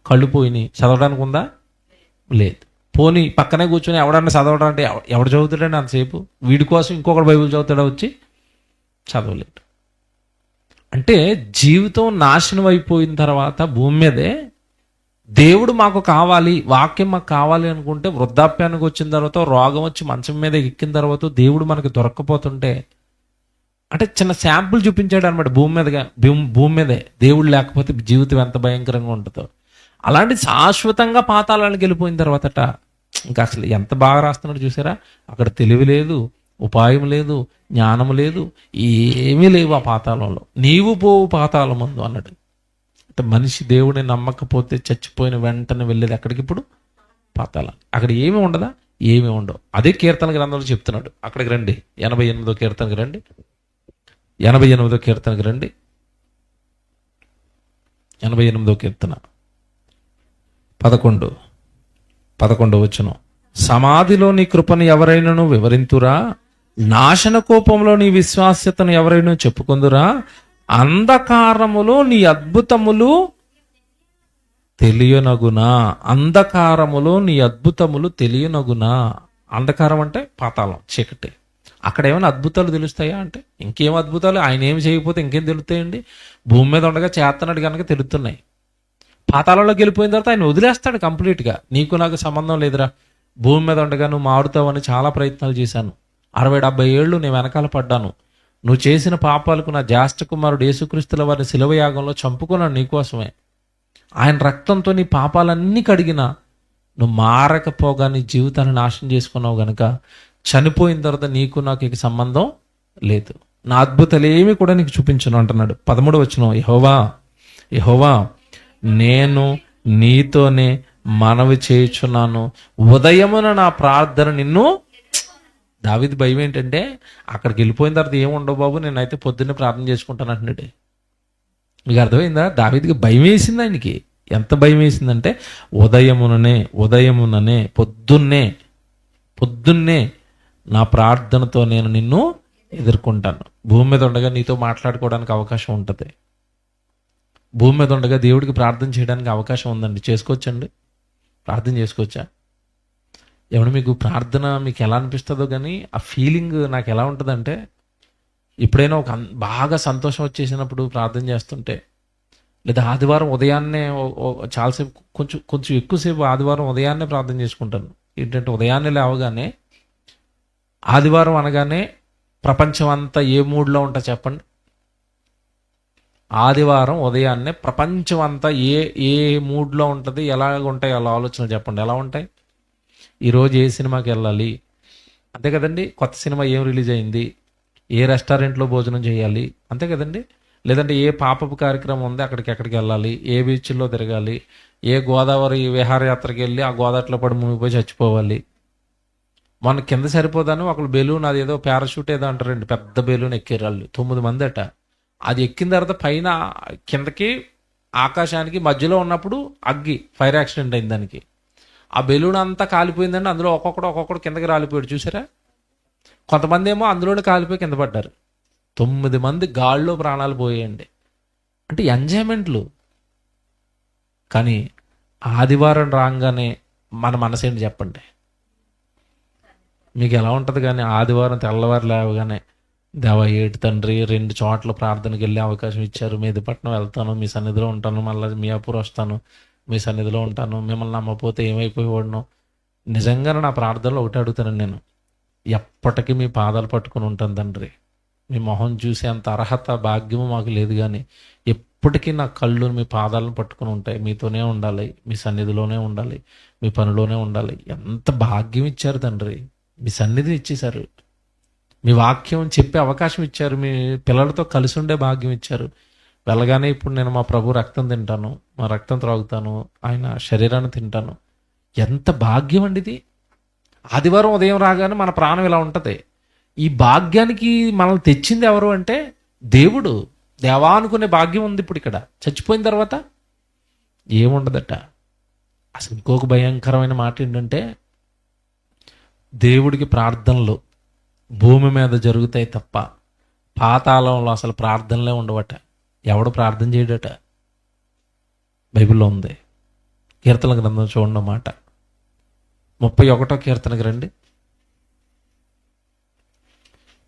కళ్ళు పోయినాయి, చదవడానికి ఉందా? లేదు. పోనీ పక్కనే కూర్చొని ఎవడన్నా చదవడం అంటే ఎవడు చదువుతాడండి అంతసేపు? వీడి కోసం ఇంకొకటి బైబిల్ చదువుతాడా? వచ్చి చదవలేడు. అంటే జీవితం నాశనం అయిపోయిన తర్వాత భూమి మీదే దేవుడు మాకు కావాలి, వాక్యం మాకు కావాలి అనుకుంటే, వృద్ధాప్యానికి వచ్చిన తర్వాత, రోగం వచ్చి మంచం మీద ఎక్కిన తర్వాత దేవుడు మనకి దొరక్కపోతుంటే, అంటే చిన్న శాంపుల్ చూపించాడు అనమాట. భూమి మీదే దేవుడు లేకపోతే జీవితం ఎంత భయంకరంగా ఉంటుందో. అలాంటి శాశ్వతంగా పాతాళానికి వెళ్ళిపోయిన తర్వాతట ఇంకా అసలు ఎంత బాగా రాస్తున్నాడు చూసారా? అక్కడ తెలివి లేదు, ఉపాయం లేదు, జ్ఞానం లేదు, ఏమీ లేవు ఆ పాతాళంలో. నీవు పోవు పాతాళం ముందు అన్నాడు. అంటే మనిషి దేవుడిని నమ్మకపోతే చచ్చిపోయిన వెంటనే వెళ్ళేది ఎక్కడికి? ఇప్పుడు పాతాళానికి. అక్కడ ఏమీ ఉండదా? ఏమీ ఉండవు. అదే కీర్తన గ్రంథంలో చెప్తున్నాడు. అక్కడికి రండి, 88వ కీర్తనకి రండి. 88వ కీర్తనకి రండి. 88వ కీర్తన 11వ వచనం. సమాధిలో నీ కృపను ఎవరైనాను వివరింతురా, నాశన కోపంలో నీ విశ్వాస్యతను ఎవరైనా చెప్పుకుందురా, అంధకారములో నీ అద్భుతములు తెలియనగునా. అంధకారములో నీ అద్భుతములు తెలియనగునా. అంధకారం అంటే పాతాళం, చీకటి. అక్కడ ఏమైనా అద్భుతాలు తెలుస్తాయా అంటే, ఇంకేం అద్భుతాలు? ఆయన ఏమి చేయకపోతే ఇంకేం తెలుస్తాయండి? భూమి మీద ఉండగా చేస్తున్నాడు కనుక తెలుస్తున్నాయి. పాతాళంలోకి వెళ్ళిపోయిన తర్వాత ఆయన వదిలేస్తాడు కంప్లీట్గా. నీకు నాకు సంబంధం లేదురా, భూమి మీద ఉండగా నువ్వు మారుతావని చాలా ప్రయత్నాలు చేశాను. 60-70 ఏళ్ళు నేను వెనకాల పడ్డాను. నువ్వు చేసిన పాపాలకు నా జ్యేష్ఠ కుమారుడు యేసుక్రీస్తుల వారిని శిలువ యాగంలో చంపుకున్నాను నీకోసమే. ఆయన రక్తంతో నీ పాపాలన్నీ కడిగినా నువ్వు మారకపోగా నీ జీవితాన్ని నాశనం చేసుకున్నావు గనుక చనిపోయిన తర్వాత నీకు నాకు ఇక సంబంధం లేదు. నా అద్భుతాలేమి కూడా నీకు చూపించను అంటున్నాడు. 13వ వచనం, యెహోవా నేను నీతోనే మనవి చేయుచున్నాను, ఉదయమున నా ప్రార్థన నిన్ను. దావీదు భయం ఏంటంటే అక్కడికి వెళ్ళిపోయిన తర్వాత ఏముండవు బాబు, నేనైతే పొద్దున్నే ప్రార్థన చేసుకుంటాను అంటున్నాడు. మీకు అర్థమైందా? దావీదుకి భయం వేసింది. ఆయనకి ఎంత భయం వేసిందంటే ఉదయముననే పొద్దున్నే నా ప్రార్థనతో నేను నిన్ను ఎదుర్కొంటాను. భూమి మీద ఉండగా నీతో మాట్లాడుకోవడానికి అవకాశం ఉంటుంది. భూమి మీద ఉండగా దేవుడికి ప్రార్థన చేయడానికి అవకాశం ఉందండి. చేసుకోవచ్చండి, ప్రార్థన చేసుకోవచ్చా? ఏమన్నా మీకు ప్రార్థన మీకు ఎలా అనిపిస్తుందో కానీ ఆ ఫీలింగ్ నాకు ఎలా ఉంటుందంటే, ఎప్పుడైనా బాగా సంతోషం వచ్చేసినప్పుడు ప్రార్థన చేస్తుంటే, లేదా ఆదివారం ఉదయాన్నే చాలాసేపు కొంచెం ఎక్కువసేపు ఆదివారం ఉదయాన్నే ప్రార్థన చేసుకుంటాను. ఏంటంటే ఉదయాన్నే లేవగానే, ఆదివారం అనగానే ప్రపంచం అంతా ఏ మూడ్లో ఉంటా చెప్పండి? ఆదివారం ఉదయాన్నే ప్రపంచం అంతా ఏ మూడ్లో ఉంటుంది, ఎలాగ ఉంటాయి అలా ఆలోచనలు చెప్పండి. ఎలా ఉంటాయి? ఈరోజు ఏ సినిమాకి వెళ్ళాలి, అంతే కదండి. కొత్త సినిమా ఏం రిలీజ్ అయింది, ఏ రెస్టారెంట్లో భోజనం చేయాలి, అంతే కదండి. లేదంటే ఏ పాపపు కార్యక్రమం ఉంది, ఎక్కడికి వెళ్ళాలి, ఏ బీచ్లో తిరగాలి, ఏ గోదావరి విహారయాత్రకి వెళ్ళి ఆ గోదావరిలో పడి మునిగిపోయి చచ్చిపోవాలి. మన కింద సరిపోదాను ఒకళ్ళు బెలూన్, అది ఏదో పారాషూట్ ఏదో అంటారండి, పెద్ద బెలూన్ ఎక్కారు వాళ్ళు 9 మంది అట. అది ఎక్కిన తర్వాత పైన కిందకి ఆకాశానికి మధ్యలో ఉన్నప్పుడు ఫైర్ యాక్సిడెంట్ అయింది దానికి. ఆ బెలూన్ అంతా కాలిపోయిందండి. అందులో ఒక్కొక్కడు కిందకి రాలిపోయాడు, చూసారా? కొంతమంది ఏమో అందులోనే కాలిపోయి కింద పడ్డారు. 9 మంది గాల్లో ప్రాణాలు పోయాయండి. అంటే ఎంజాయ్మెంట్లు. కానీ ఆదివారం రాగానే మన మనసు ఏంటి చెప్పండి? మీకు ఎలా ఉంటుంది? కానీ ఆదివారం తెల్లవారు లేవగానే, దేవా ఏటి తండ్రి 2 చోట్ల ప్రార్థనకి వెళ్ళే అవకాశం ఇచ్చారు, మెహదీపట్నం వెళ్తాను, మీ సన్నిధిలో ఉంటాను, మళ్ళీ మియాపూర్ వస్తాను, మీ సన్నిధిలో ఉంటాను, మిమ్మల్ని నమ్మపోతే ఏమైపోయేవాడును. నిజంగా నా ప్రార్థనలో ఒకటి అడుగుతానండి, నేను ఎప్పటికీ మీ పాదాలు పట్టుకుని ఉంటాను తండ్రి. మీ మొహం చూసే అంత అర్హత భాగ్యము మాకు లేదు, కానీ ఎప్పటికీ నా కళ్ళు మీ పాదాలను పట్టుకుని ఉంటాయి. మీతోనే ఉండాలి, మీ సన్నిధిలోనే ఉండాలి, మీ పనిలోనే ఉండాలి. ఎంత భాగ్యం ఇచ్చారు తండ్రి, మీ సన్నిధిని ఇచ్చేశారు, మీ వాక్యం చెప్పే అవకాశం ఇచ్చారు, మీ పిల్లలతో కలిసి ఉండే భాగ్యం ఇచ్చారు. వెళ్ళగానే ఇప్పుడు నేను మా ప్రభు రక్తం తింటాను, మా రక్తం త్రాగుతాను, ఆయన శరీరాన్ని తింటాను. ఎంత భాగ్యం అండి ఇది. ఆదివారం ఉదయం రాగానే మన ప్రాణం ఇలా ఉంటుంది. ఈ భాగ్యానికి మనల్ని తెచ్చింది ఎవరు అంటే దేవుడు. దేవా అనుకునే భాగ్యం ఉంది. ఇప్పుడు ఇక్కడ చచ్చిపోయిన తర్వాత ఏముండదట. అసలు ఇంకొక భయంకరమైన మాట ఏంటంటే, దేవుడికి ప్రార్థనలు భూమి మీద జరుగుతాయి తప్ప పాతాళంలో అసలు ప్రార్థనలే ఉండవట. ఎవడు ప్రార్థన చేయడట. బైబిల్లో ఉంది. కీర్తన గ్రంథం చూడండి మాట, 31వ కీర్తనకి రండి,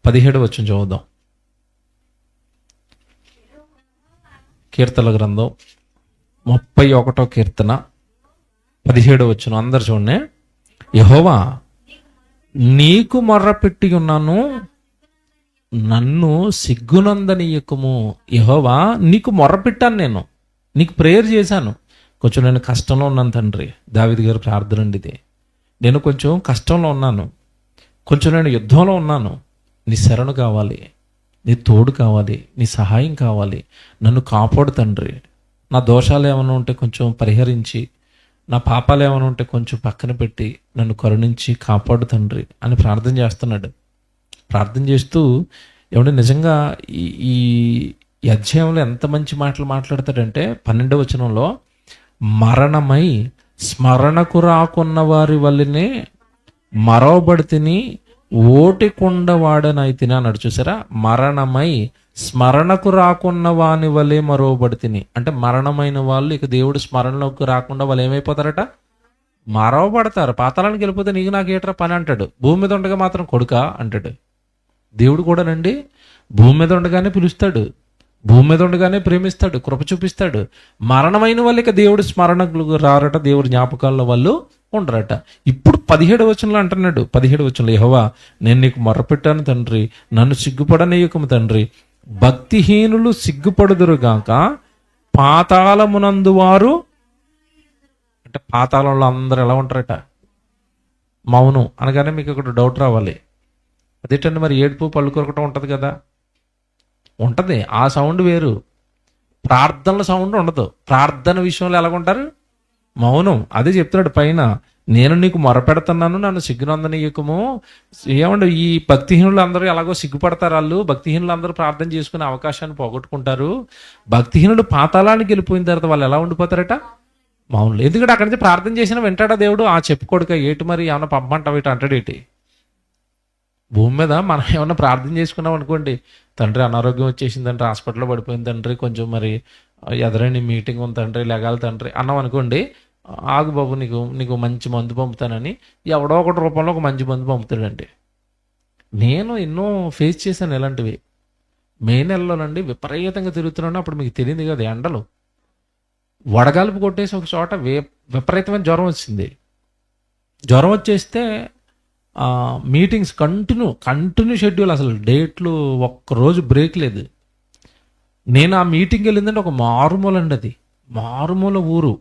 17 వచనం చదువుదాం. కీర్తన గ్రంథం 31వ కీర్తన 17 వచనం అందరు చూడండి. యెహోవా నీకు మొర్రపెట్టి ఉన్నాను, నన్ను సిగ్గునందనీయకుము. యెహోవా నీకు మొర్రపెట్టాను, నేను నీకు ప్రేయర్ చేశాను. కొంచెం నేను కష్టంలో ఉన్నాను తండ్రి. దావీదు గారి ప్రార్థన అండి ఇది. నేను కొంచెం కష్టంలో ఉన్నాను, కొంచెం నేను యుద్ధంలో ఉన్నాను. నీ శరణు కావాలి, నీ తోడు కావాలి, నీ సహాయం కావాలి. నన్ను కాపాడు తండ్రి. నా దోషాలు ఏమైనా ఉంటే కొంచెం పరిహరించి, నా పాపాలు ఏమైనా ఉంటే కొంచెం పక్కన పెట్టి నన్ను కరుణించి కాపాడు తండ్రి అని ప్రార్థన చేస్తున్నాడు. ప్రార్థన చేస్తూ ఏమంటే నిజంగా ఈ అధ్యాయంలో ఎంత మంచి మాటలు మాట్లాడతాడంటే, 12వ వచనంలో మరణమై స్మరణకు రాకున్న వారి వల్లనే మరవబడితిని, ఓటికొండ వాడనైతిని అన్నాడు. చూసారా? మరణమై స్మరణకు రాకున్న వాని వలె మరవబడితిని అంటే మరణమైన వాళ్ళు ఇక దేవుడు స్మరణలోకి రాకుండా వాళ్ళు ఏమైపోతారట? మరవబడతారు. పాతాళానికి వెళ్ళిపోతే నీకు నాకు ఏట్రా పని అంటాడు. భూమి మీద ఉండగా మాత్రం కొడుకా అంటాడు. దేవుడు కూడానండి భూమి మీద ఉండగానే పిలుస్తాడు, భూమి మీద ఉండగానే ప్రేమిస్తాడు, కృప చూపిస్తాడు. మరణమైన వాళ్ళు ఇక దేవుడు స్మరణకు రారట, దేవుడి జ్ఞాపకాల్లో వాళ్ళు ఉండరట. ఇప్పుడు 17వ వచనంలో అంటున్నాడు, 17వ వచనంలో యెహోవా నేను నీకు మొర్రపెట్టాను తండ్రి, నన్ను సిగ్గుపడనీయకము తండ్రి. భక్తిహీనులు సిగ్గుపడుదురుగాక, పాతాళమునందు వారు అంటే పాతాళంలో అందరూ ఎలా ఉంటారట? మౌనం అనగానే మీకు ఇక్కడ డౌట్ రావాలి, అదేంటండి మరి ఏడుపు పళ్ళు కొరకటం ఉంటుంది కదా. ఉంటుంది, ఆ సౌండ్ వేరు. ప్రార్థనల సౌండ్ ఉండదు. ప్రార్థన విషయంలో ఎలాగుంటారు? మౌనం. అదే చెప్తున్నాడు పైన, నేను నీకు మొరపెడుతున్నాను, నన్ను సిగ్గునందనీయకము. ఏమండి, ఈ భక్తిహీనులు అందరూ ఎలాగో సిగ్గుపడతారు. వాళ్ళు భక్తిహీనులు అందరూ ప్రార్థన చేసుకునే అవకాశాన్ని పోగొట్టుకుంటారు. భక్తిహీనుడు పాతాళానికి వెళ్ళిపోయిన తర్వాత వాళ్ళు ఎలా ఉండిపోతారట? మౌనులు. ఎందుకంటే అక్కడి నుంచి ప్రార్థన చేసినా వింటాడా దేవుడు? ఆ చెప్పుకోడుక ఏటి మరి ఏమన్నా పంపమంటావు ఇటు అంటాడు ఏంటి? భూమి మీద మనం ఏమన్నా ప్రార్థన చేసుకున్నాం అనుకోండి, తండ్రి అనారోగ్యం వచ్చేసిందంటే హాస్పిటల్లో పడిపోయింది తండ్రి, కొంచెం మరి ఎదురైన మీటింగ్ ఉంది తండ్రి, లెగాలి తండ్రి అన్నాం అనుకోండి, ఆగు బాబు నీకు నీకు మంచి మందు పంపుతానని ఎవడో ఒకటి రూపంలో ఒక మంచి మందు పంపుతాడండి. నేను ఎన్నో ఫేస్ చేశాను ఇలాంటివి. మే నెలలోనండి విపరీతంగా తిరుగుతున్నాను. అప్పుడు మీకు తెలియదు కదా, ఎండలు వడగాల్పు కొట్టేసి ఒక చోట విపరీతమైన జ్వరం వచ్చింది. జ్వరం వచ్చేస్తే మీటింగ్స్ కంటిన్యూ షెడ్యూల్, అసలు డేట్లు ఒక్కరోజు బ్రేక్ లేదు. నేను ఆ మీటింగ్కి వెళ్ళిందంటే ఒక మారుమూల అండి, అది మారుమూల ఊరు.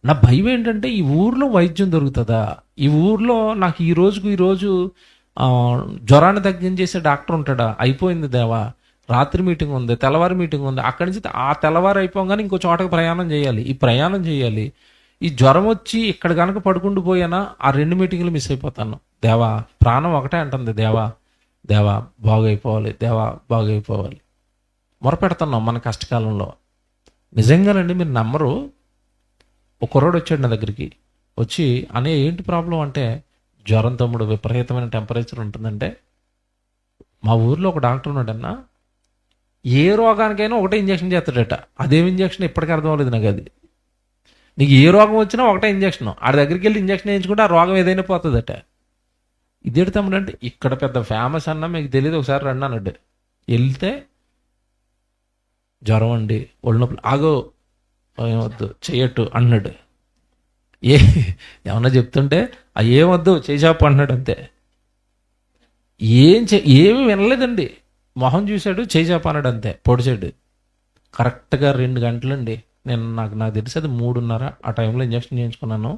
నా భయం ఏంటంటే ఈ ఊర్లో వైద్యం దొరుకుతుందా, ఈ ఊర్లో నాకు ఈరోజు జ్వరాన్ని తగ్గించేసే డాక్టర్ ఉంటాడా? అయిపోయింది దేవా, రాత్రి మీటింగ్ ఉంది, తెల్లవారి మీటింగ్ ఉంది, అక్కడి నుంచి ఆ తెల్లవారు అయిపోగానే ఇంకో చోటకి ప్రయాణం చేయాలి, ఈ ప్రయాణం చేయాలి. ఈ జ్వరం వచ్చి ఇక్కడ కనుక పడుకుంటూ పోయానా ఆ 2 మీటింగ్లు మిస్ అయిపోతాను. దేవా, ప్రాణం ఒకటే అంటుంది, దేవా దేవా బాగైపోవాలి, దేవా బాగైపోవాలి. మొరపెడుతున్నాం మన కష్టకాలంలో. నిజంగానండి, మీరు నమ్మరు. ఒక కుర్రోడు వచ్చాడు నా దగ్గరికి, వచ్చి అనే ఏంటి ప్రాబ్లం అంటే, జ్వరం తమ్ముడు, విపరీతమైన టెంపరేచర్ ఉంటుందంటే, మా ఊర్లో ఒక డాక్టర్ ఉన్నాడన్నా, ఏ రోగానికైనా ఒకటే ఇంజక్షన్ చేస్తాడట. అదేం ఇంజక్షన్ ఇప్పటికీ అర్థం అవ్వలేదు నాకు. అది నీకు ఏ రోగం వచ్చినా ఒకటే ఇంజక్షన్, ఆడి దగ్గరికి వెళ్ళి ఇంజక్షన్ వేయించుకుంటే ఆ రోగం ఏదైనా పోతుందట. ఇదేంటి తమ్ముడు అంటే, ఇక్కడ పెద్ద ఫేమస్ అన్నా మీకు తెలియదు, ఒకసారి రండి అన్నాడు. వెళ్తే జ్వరం అండి, ఒళ్ళు నొప్పులు, ఆగో ఏమొద్దు చెయ్యట్టు అన్నాడు. ఏమన్నా చెప్తుంటే ఏమొద్దు చేసాపు అన్నాడు అంతే. ఏమి వినలేదండి. మొహం చూశాడు, చేసాపు అన్నాడు అంతే, పొడిచాడు. కరెక్ట్గా 2 గంటలండి. నాకు తెలిసి అది 3:30 ఆ టైంలో ఇంజక్షన్ చేయించుకున్నాను.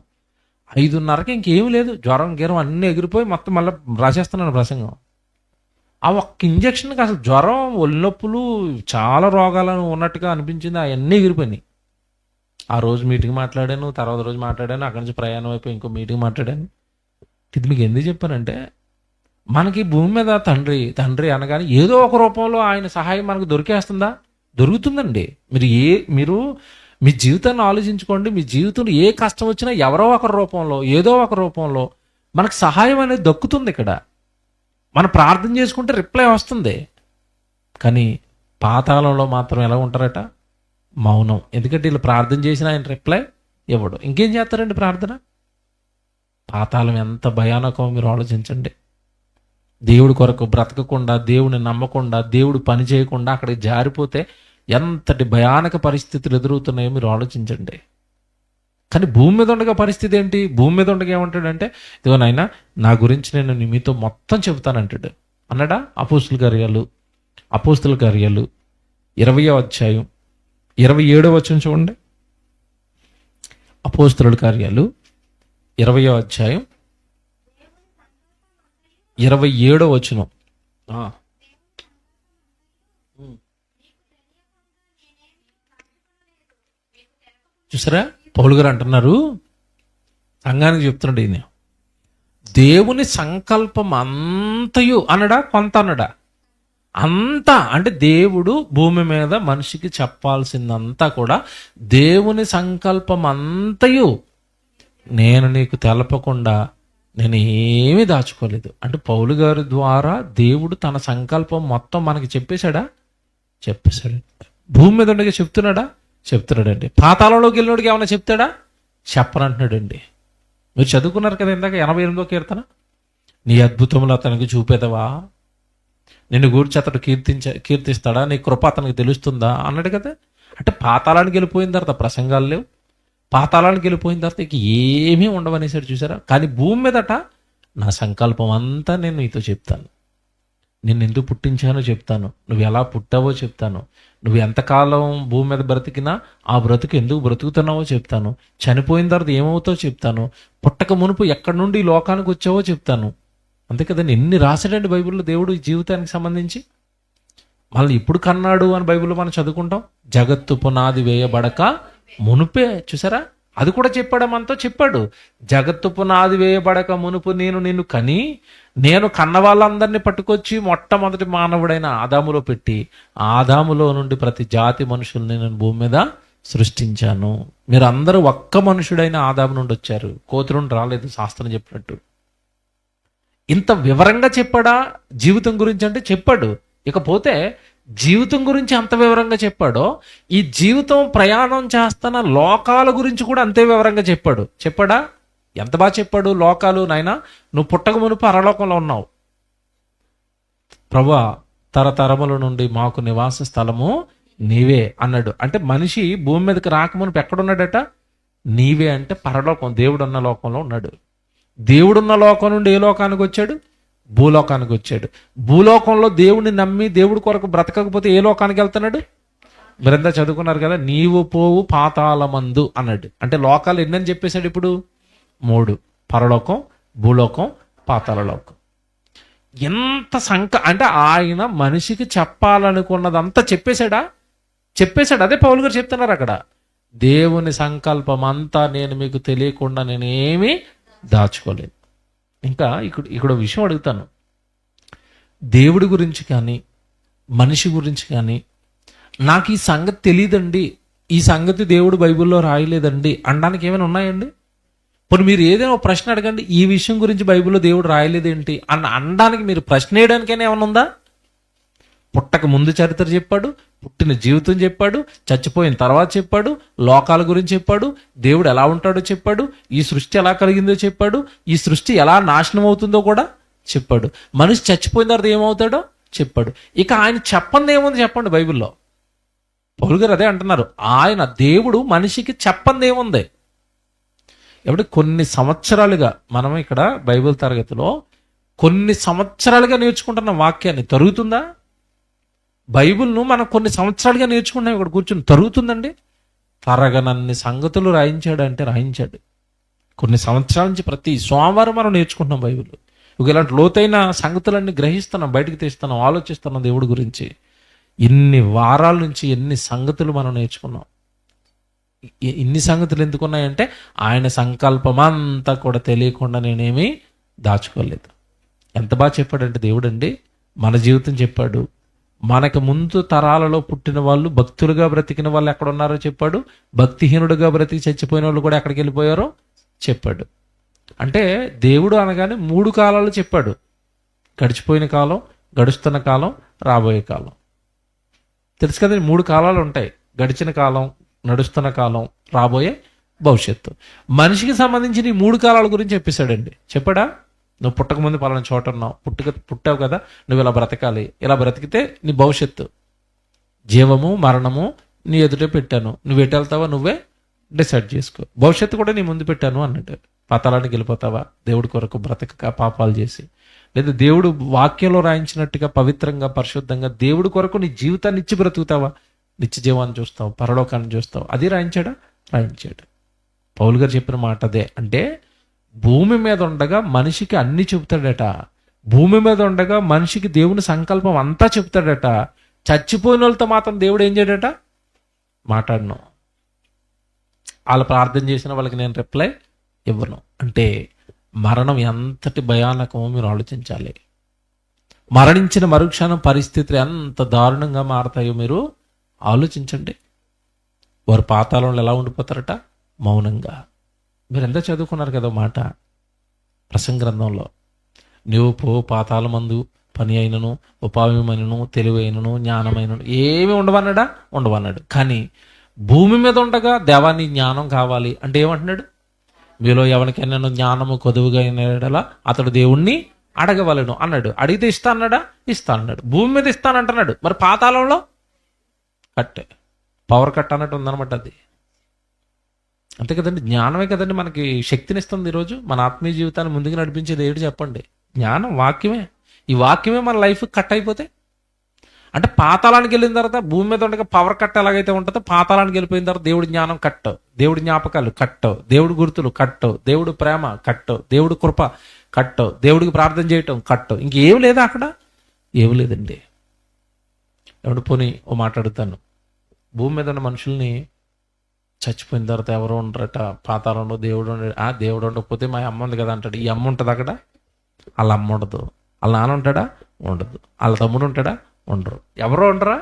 5:30కి ఇంకేం లేదు, జ్వరం గీరం అన్నీ ఎగిరిపోయి మొత్తం మళ్ళీ రాసేస్తున్నాను ప్రసంగం. ఆ ఒక్క ఇంజక్షన్కి అసలు జ్వరం, ఒళ్ళొప్పులు, చాలా రోగాలను ఉన్నట్టుగా అనిపించింది, అవన్నీ ఎగిరిపోయినాయి. ఆ రోజు మీటింగ్ మాట్లాడాను, తర్వాత రోజు మాట్లాడాను, అక్కడి నుంచి ప్రయాణం అయిపోయి ఇంకో మీటింగ్ మాట్లాడాను. ఇది మీకు ఎందుకు చెప్పానంటే, మనకి భూమి మీద తండ్రి తండ్రి అనగానే ఏదో ఒక రూపంలో ఆయన సహాయం మనకు దొరికేస్తుందా? దొరుకుతుందండి. మీరు మీ జీవితాన్ని ఆలోచించుకోండి. మీ జీవితంలో ఏ కష్టం వచ్చినా ఎవరో ఒక రూపంలో, ఏదో ఒక రూపంలో మనకు సహాయం అనేది దక్కుతుంది. ఇక్కడ మనం ప్రార్థన చేసుకుంటే రిప్లై వస్తుంది. కానీ పాతాళంలో మాత్రం ఎలా ఉంటారట? మౌనం. ఎందుకంటే వీళ్ళు ప్రార్థన చేసినా ఆయన రిప్లై ఇవ్వడు. ఇంకేం చేస్తారండి ప్రార్థన? పాతాళం ఎంత భయానకమో మీరు ఆలోచించండి. దేవుడి కొరకు బ్రతకకుండా, దేవుడిని నమ్మకుండా, దేవుడు పని చేయకుండా అక్కడికి జారిపోతే ఎంతటి భయానక పరిస్థితులు ఎదురవుతున్నాయో మీరు ఆలోచించండి. కానీ భూమి మీద ఉండగా పరిస్థితి ఏంటి? భూమి మీద ఉండగా ఏమంటాడంటే, ఇదిగో నాయనా, నా గురించి నేను మీతో మొత్తం చెబుతానంటాడు. అన్నాడా? అపోస్తుల కార్యాలు 20వ అధ్యాయం 27వ వచనం చూడండి. అపోస్తుల కార్యాలు 20వ అధ్యాయం 27వ వచనం. చూసారా, పౌలు గారు అంటున్నారు, సంఘానికి చెప్తున్నాడు ఈయన, దేవుని సంకల్పం అంతయు అనడా, కొంత అనడా, అంతా అంటే దేవుడు భూమి మీద మనిషికి చెప్పాల్సిందంతా కూడా దేవుని సంకల్పం అంతయు నేను నీకు తెలపకుండా నేను ఏమీ దాచుకోలేదు. అంటే పౌలు గారి ద్వారా దేవుడు తన సంకల్పం మొత్తం మనకి చెప్పేశాడా? చెప్పేశాడు. భూమి మీద ఉండగా చెప్తున్నాడా? చెప్తున్నాడండి. పాతాళంలోకి వెళ్ళినోడికి ఏమైనా చెప్తాడా? చెప్పనంటున్నాడండి. మీరు చదువుకున్నారు కదా ఇందాక 88వ కీర్తన, నీ అద్భుతములు అతనికి చూపేదవా, నిన్ను గూర్చి అతడు కీర్తిస్తాడా, నీ కృప అతనికి తెలుస్తుందా అన్నాడు కదా. అంటే పాతాళానికి వెళ్ళిపోయిన తర్వాత ప్రసంగాలు లేవు, పాతాళానికి వెళ్ళిపోయిన తర్వాత ఇక ఏమీ ఉండవనేసాడు. చూసారా? కానీ భూమి మీదట నా సంకల్పం అంతా నేను నీతో చెప్తాను. నిన్ను ఎందుకు పుట్టించానో చెప్తాను, నువ్వు ఎలా పుట్టావో చెప్తాను, నువ్వు ఎంతకాలం భూమి మీద బ్రతికినా ఆ బ్రతుకు ఎందుకు బ్రతుకుతున్నావో చెప్తాను, చనిపోయిన తర్వాత ఏమవుతావో చెప్తాను, పుట్టక మునుపు ఎక్కడి నుండి ఈ లోకానికి వచ్చావో చెప్తాను. అంతే కదండి. ఎన్ని రాశాడండి బైబిల్లో దేవుడు ఈ జీవితానికి సంబంధించి. మళ్ళీ ఇప్పుడు కన్నాడు అని బైబిల్లో మనం చదువుకుంటాం. జగత్తు పునాది వేయబడక మునుపే, చూసారా, అది కూడా చెప్పాడు, మనతో చెప్పాడు. జగత్తు పునాది వేయబడక మునుపు నేను నిన్ను కని, నేను కన్న వాళ్ళందరినీ పట్టుకొచ్చి మొట్టమొదటి మానవుడైన ఆదాములో పెట్టి, ఆదాములో నుండి ప్రతి జాతి మనుషుల్ని నేను భూమి మీద సృష్టించాను. మీరు అందరూ ఒక్క మనుషుడైన ఆదాము నుండి వచ్చారు, కోతి నుండి రాలేదు, శాస్త్రం చెప్పినట్టు. ఇంత వివరంగా చెప్పాడా జీవితం గురించి అంటే? చెప్పాడు. ఇకపోతే జీవితం గురించి అంత వివరంగా చెప్పాడో, ఈ జీవితం ప్రయాణం చేస్తున్న లోకాల గురించి కూడా అంతే వివరంగా చెప్పాడు. చెప్పాడా? ఎంత బాగా చెప్పాడు. లోకాలు, నాయనా నువ్వు పుట్టక మునుపు పరలోకంలో ఉన్నావు ప్రభువా, తరతరముల నుండి మాకు నివాస స్థలము నీవే అన్నాడు. అంటే మనిషి భూమి మీదకి రాకమునుపు ఎక్కడున్నాడట? నీవే అంటే పరలోకం, దేవుడున్న లోకంలో ఉన్నాడు. దేవుడున్న లోకం నుండి ఏ లోకానికి వచ్చాడు? భూలోకానికి వచ్చాడు. భూలోకంలో దేవుడిని నమ్మి దేవుడి కొరకు బ్రతకకపోతే ఏ లోకానికి వెళ్తున్నాడు? మీరంతా చదువుకున్నారు కదా, నీవు పోవు పాతాళమందు అన్నాడు. అంటే లోకాలు ఎన్నని చెప్పేశాడు ఇప్పుడు? 3. పరలోకం, భూలోకం, పాతాళ లోకం. ఎంత అంటే ఆయన మనిషికి చెప్పాలనుకున్నదంతా చెప్పేశాడా? చెప్పేశాడు. అదే పౌలు గారు చెప్తున్నారు అక్కడ, దేవుని సంకల్పం అంతా నేను మీకు తెలియకుండా నేనేమీ దాచుకోలేదు. ఇంకా ఇక్కడ విషయం అడుగుతాను. దేవుడి గురించి కానీ మనిషి గురించి కానీ నాకు ఈ సంగతి తెలియదండి, ఈ సంగతి దేవుడు బైబిల్లో రాయలేదండి అనడానికి ఏమైనా ఉన్నాయండి? ఇప్పుడు మీరు ఏదైనా ఒక ప్రశ్న అడగండి, ఈ విషయం గురించి బైబిల్లో దేవుడు రాయలేదేంటి అనడానికి మీరు ప్రశ్న వేయడానికైనా ఏమైనా ఉందా? పుట్టక ముందు చరిత్ర చెప్పాడు, పుట్టిన జీవితం చెప్పాడు, చచ్చిపోయిన తర్వాత చెప్పాడు, లోకాల గురించి చెప్పాడు, దేవుడు ఎలా ఉంటాడో చెప్పాడు, ఈ సృష్టి ఎలా కలిగిందో చెప్పాడు, ఈ సృష్టి ఎలా నాశనం అవుతుందో కూడా చెప్పాడు, మనిషి చచ్చిపోయిన తర్వాత ఏమవుతాడో చెప్పాడు. ఇక ఆయన చెప్పంది ఏముంది చెప్పండి బైబిల్లో? పౌలు గారు అదే అంటున్నారు, ఆయన దేవుడు మనిషికి చెప్పంది ఏముంది? ఎప్పుడు కొన్ని సంవత్సరాలుగా మనం ఇక్కడ బైబిల్ తరగతిలో కొన్ని సంవత్సరాలుగా నేర్చుకుంటున్న వాక్యాన్ని తరుగుతుందా? బైబిల్ను మనం కొన్ని సంవత్సరాలుగా నేర్చుకున్నాం, ఇక్కడ కూర్చుని తరుగుతుందండి? తరగనన్ని సంగతులు రాయించాడు. రాయించాడు. కొన్ని సంవత్సరాల నుంచి ప్రతి సోమవారం మనం నేర్చుకుంటున్నాం బైబిల్. ఇలాంటి లోతైన సంగతులన్నీ గ్రహిస్తున్నాం, బయటకు తీస్తున్నాం, ఆలోచిస్తున్నాం దేవుడి గురించి. ఇన్ని వారాల నుంచి ఎన్ని సంగతులు మనం నేర్చుకున్నాం. ఇన్ని సంగతులు ఎందుకున్నాయంటే ఆయన సంకల్పం అంతా కూడా తెలియకుండా నేనేమీ దాచుకోలేదు. ఎంత బాగా చెప్పాడంటే దేవుడు అండి, మన జీవితం చెప్పాడు. మనకు ముందు తరాలలో పుట్టిన వాళ్ళు, భక్తులుగా బ్రతికిన వాళ్ళు ఎక్కడ ఉన్నారో చెప్పాడు. భక్తిహీనుడుగా బ్రతికి చచ్చిపోయిన వాళ్ళు కూడా ఎక్కడికి వెళ్ళిపోయారో చెప్పాడు. అంటే దేవుడు అనగానే 3 కాలాలు చెప్పాడు. గడిచిపోయిన కాలం, గడుస్తున్న కాలం, రాబోయే కాలం. తెలుసు కదండి, 3 కాలాలు ఉంటాయి. గడిచిన కాలం, నడుస్తున్న కాలం, రాబోయే భవిష్యత్తు. మనిషికి సంబంధించిన ఈ 3 కాలాల గురించి చెప్పేశాడండి. చెప్పాడా? నువ్వు పుట్టక ముందు పలానా చోట ఉన్నావు, పుట్టావు కదా, నువ్వు ఇలా బ్రతకాలి, ఇలా బ్రతికితే నీ భవిష్యత్తు, జీవము మరణము నీ ఎదుటే పెట్టాను, నువ్వు ఎటు వెళ్తావా నువ్వే డిసైడ్ చేసుకో, భవిష్యత్తు కూడా నీ ముందు పెట్టాను అన్నట్టు. పాతాళానికి వెళ్ళిపోతావా దేవుడి కొరకు బ్రతకక పాపాలు చేసి, లేదా దేవుడు వాక్యంలో రాయించినట్టుగా పవిత్రంగా పరిశుద్ధంగా దేవుడి కొరకు నీ జీవితాన్ని ఇచ్చి బ్రతుకుతావా, నిత్య జీవాన్ని చూస్తావు, పరలోకాన్ని చూస్తావు? అది రాయించాడా? రాయించాడు. పౌలు గారు చెప్పిన మాట అదే. అంటే భూమి మీద ఉండగా మనిషికి అన్ని చెబుతాడట. భూమి మీద ఉండగా మనిషికి దేవుని సంకల్పం అంతా చెప్తాడట. చచ్చిపోయిన వాళ్ళతో మాత్రం దేవుడు ఏం చేయడట? మాట్లాడను. వాళ్ళు ప్రార్థన చేసిన వాళ్ళకి నేను రిప్లై ఇవ్వను. అంటే మరణం ఎంతటి భయానకమో మీరు ఆలోచించాలి. మరణించిన మరుక్షణం పరిస్థితులు ఎంత దారుణంగా మారతాయో మీరు ఆలోచించండి. వారు పాతాళంలో ఎలా ఉండిపోతారట? మౌనంగా. మీరు ఎంత చదువుకున్నారు కదా మాట ప్రసంగ గ్రంథంలో, నీవు పో పాతాళమందు పని అయినను, ఉపాయమైనను, తెలివైనను, జ్ఞానమైనను ఏమి ఉండవన్నాడు. కానీ భూమి మీద ఉండగా దేవాన్ని జ్ఞానం కావాలి అంటే ఏమంటున్నాడు? మీలో ఎవరికైనా జ్ఞానము కొదువుగా అయినలా అతడు దేవుణ్ణి అడగవలను అన్నాడు. అడిగితే ఇస్తా అన్నాడా? ఇస్తా అన్నాడు. భూమి మీద ఇస్తానంటున్నాడు. మరి పాతాళంలో కట్టే, పవర్ కట్ అన్నట్టు ఉందన్నమాట. అది అంతే కదండి. జ్ఞానమే కదండి మనకి శక్తినిస్తుంది. ఈరోజు మన ఆత్మీయ జీవితాన్ని ముందుకు నడిపించేది ఏంటి చెప్పండి? జ్ఞానం, వాక్యమే. ఈ వాక్యమే మన లైఫ్ కట్ అయిపోతే, అంటే పాతాళానికి వెళ్ళిన తర్వాత భూమి మీద ఉండగా పవర్ కట్ ఎలాగైతే ఉంటుందో, పాతాళానికి వెళ్ళిపోయిన తర్వాత దేవుడి జ్ఞానం కట్, దేవుడి జ్ఞాపకాలు కట్, దేవుడి గుర్తులు కట్, దేవుడు ప్రేమ కట్, దేవుడి కృప కట్, దేవుడికి ప్రార్థన చేయటం కట్. ఇంకేం లేదా అక్కడ? ఏమి లేదండి. ఎవడు పోనీ ఓ మాట్లాడుతాను, భూమి మీద ఉన్న మనుషుల్ని చచ్చిపోయిన తర్వాత ఎవరు ఉండరట పాతాళంలో, దేవుడు దేవుడు ఉండకపోతే మా అమ్మ ఉంది కదా అంటాడు. ఈ అమ్మ ఉంటుంది అక్కడ, వాళ్ళ అమ్మ ఉండదు. వాళ్ళ నాన్న ఉంటాడా? ఉండదు. వాళ్ళ తమ్ముడు ఉంటాడా? ఉండరు. ఎవరు ఉండరా?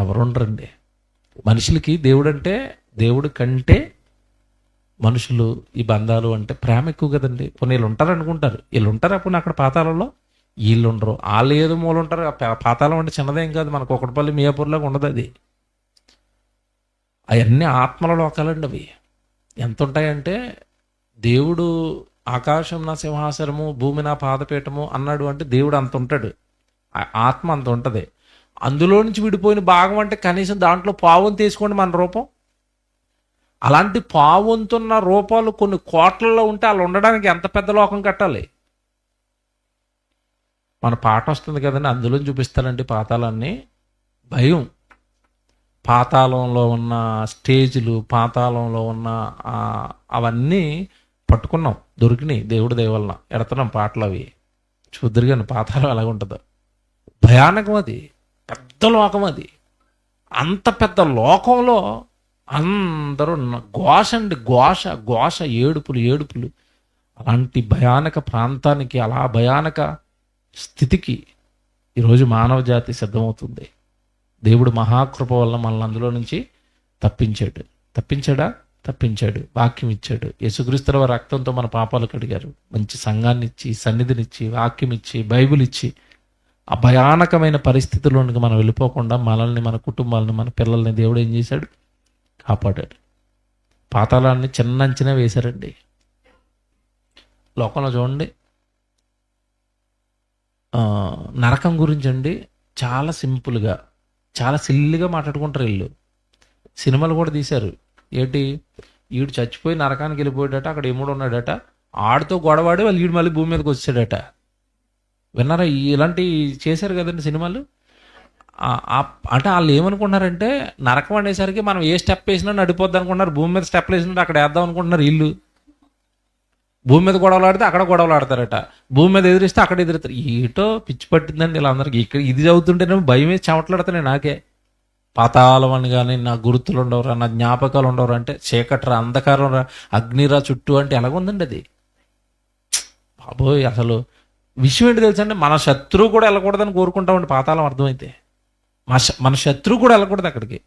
ఎవరు ఉండరండి. మనుషులకి దేవుడు అంటే, దేవుడి కంటే మనుషులు ఈ బంధాలు అంటే ప్రేమ ఎక్కువ కదండి. కొన్ని వీళ్ళు ఉంటారు అనుకుంటారు, వీళ్ళు ఉంటారు అప్పుడు అక్కడ పాతాళంలో, వీళ్ళు ఉండరు. వాళ్ళు ఏదో మూలు ఉంటారు. పాతాళం అంటే చిన్నదేం కాదు, మనకు ఒకటిపల్లి మియాపూర్లాగా ఉండదు అది. అవన్నీ ఆత్మల లోకాలండి. అవి ఎంత ఉంటాయంటే, దేవుడు ఆకాశం నా సింహాసనము, భూమి నా పాదపీఠము అన్నాడు అంటే దేవుడు అంత ఉంటాడు, ఆత్మ అంత ఉంటుంది. అందులో నుంచి విడిపోయిన భాగం అంటే కనీసం దాంట్లో పావుని తీసుకోండి మన రూపం. అలాంటి పావుంతున్న రూపాలు కొన్ని కోట్లలో ఉంటే వాళ్ళు ఉండడానికి ఎంత పెద్ద లోకం కట్టాలి. మన పాట వస్తుంది కదండి, అందులో చూపిస్తానండి పాతాళాన్ని. భయం. పాతాళంలో ఉన్న స్టేజ్లు, పాతాళంలో ఉన్న అవన్నీ పట్టుకున్నాం, దొరికినాయి దేవుడి దయ వలన. ఎడతున్నాం పాటలు, అవి చూద్దరుగాని పాతాళం ఎలాగ ఉంటుందో. భయానకం అది, పెద్ద లోకం అది. అంత పెద్ద లోకంలో అందరూ ఘోష అండి, ఘోష, ఏడుపులు. అలాంటి భయానక ప్రాంతానికి, అలా భయానక స్థితికి ఈరోజు మానవ జాతి సిద్ధమవుతుంది. దేవుడు మహాకృప వలన మనల్ని అందులో నుంచి తప్పించాడు. వాక్యం ఇచ్చాడు. యేసుక్రీస్తుల వారి రక్తంతో మన పాపాలు కడిగారు. మంచి సంఘాన్ని ఇచ్చి, సన్నిధినిచ్చి, వాక్యం ఇచ్చి, బైబిల్ ఇచ్చి, ఆ భయానకమైన పరిస్థితుల్లోనికి మనం వెళ్ళిపోకుండా మనల్ని, మన కుటుంబాలని, మన పిల్లల్ని దేవుడు ఏం చేశాడు? కాపాడాడు. పాతాళాన్ని చిన్న అంచనా వేశారండి. లోకంలో చూడండి, నరకం గురించి అండి చాలా సింపుల్గా, చాలా సిల్లిగా మాట్లాడుకుంటారు వీళ్ళు. సినిమాలు కూడా తీశారు. ఏంటి, ఈడు చచ్చిపోయి నరకానికి వెళ్ళిపోయాడట, అక్కడ ఎముడు ఉన్నాడట, ఆడితో గొడవాడి వాళ్ళు ఈడు మళ్ళీ భూమి మీదకి వచ్చాడట. విన్నారా? ఇలాంటి చేశారు కదండి సినిమాలు. అంటే వాళ్ళు ఏమనుకుంటున్నారంటే, నరకం అనేసరికి మనం ఏ స్టెప్ వేసినా నడిపోద్ది అనుకుంటున్నారు. భూమి మీద స్టెప్లు వేసినట్టు అక్కడ వేద్దాం అనుకుంటున్నారు వీళ్ళు. భూమి మీద గొడవలు ఆడితే అక్కడ గొడవలు ఆడతారట, భూమి మీద ఎదిరిస్తే అక్కడ ఎదురుతారు. ఏటో పిచ్చి పట్టిందండి వీళ్ళందరికీ. ఇక్కడ ఇది చదువుతుంటేనే భయం వేసి చెమట్లాడుతున్నాయి నాకే. పాతాళం అని కానీ నా గుర్తులు ఉండవురా, నా జ్ఞాపకాలు ఉండవురా అంటే, చీకట్రా, అంధకారం రా, అగ్నిరా చుట్టూ అంటే ఎలాగుందండి అది. బాబోయ్, అసలు విషయం ఏంటి తెలుసండి, మన శత్రువు కూడా వెళ్ళకూడదని కోరుకుంటామండి పాతాళం అర్థమైతే. మన శత్రువు కూడా వెళ్ళకూడదు అక్కడికి.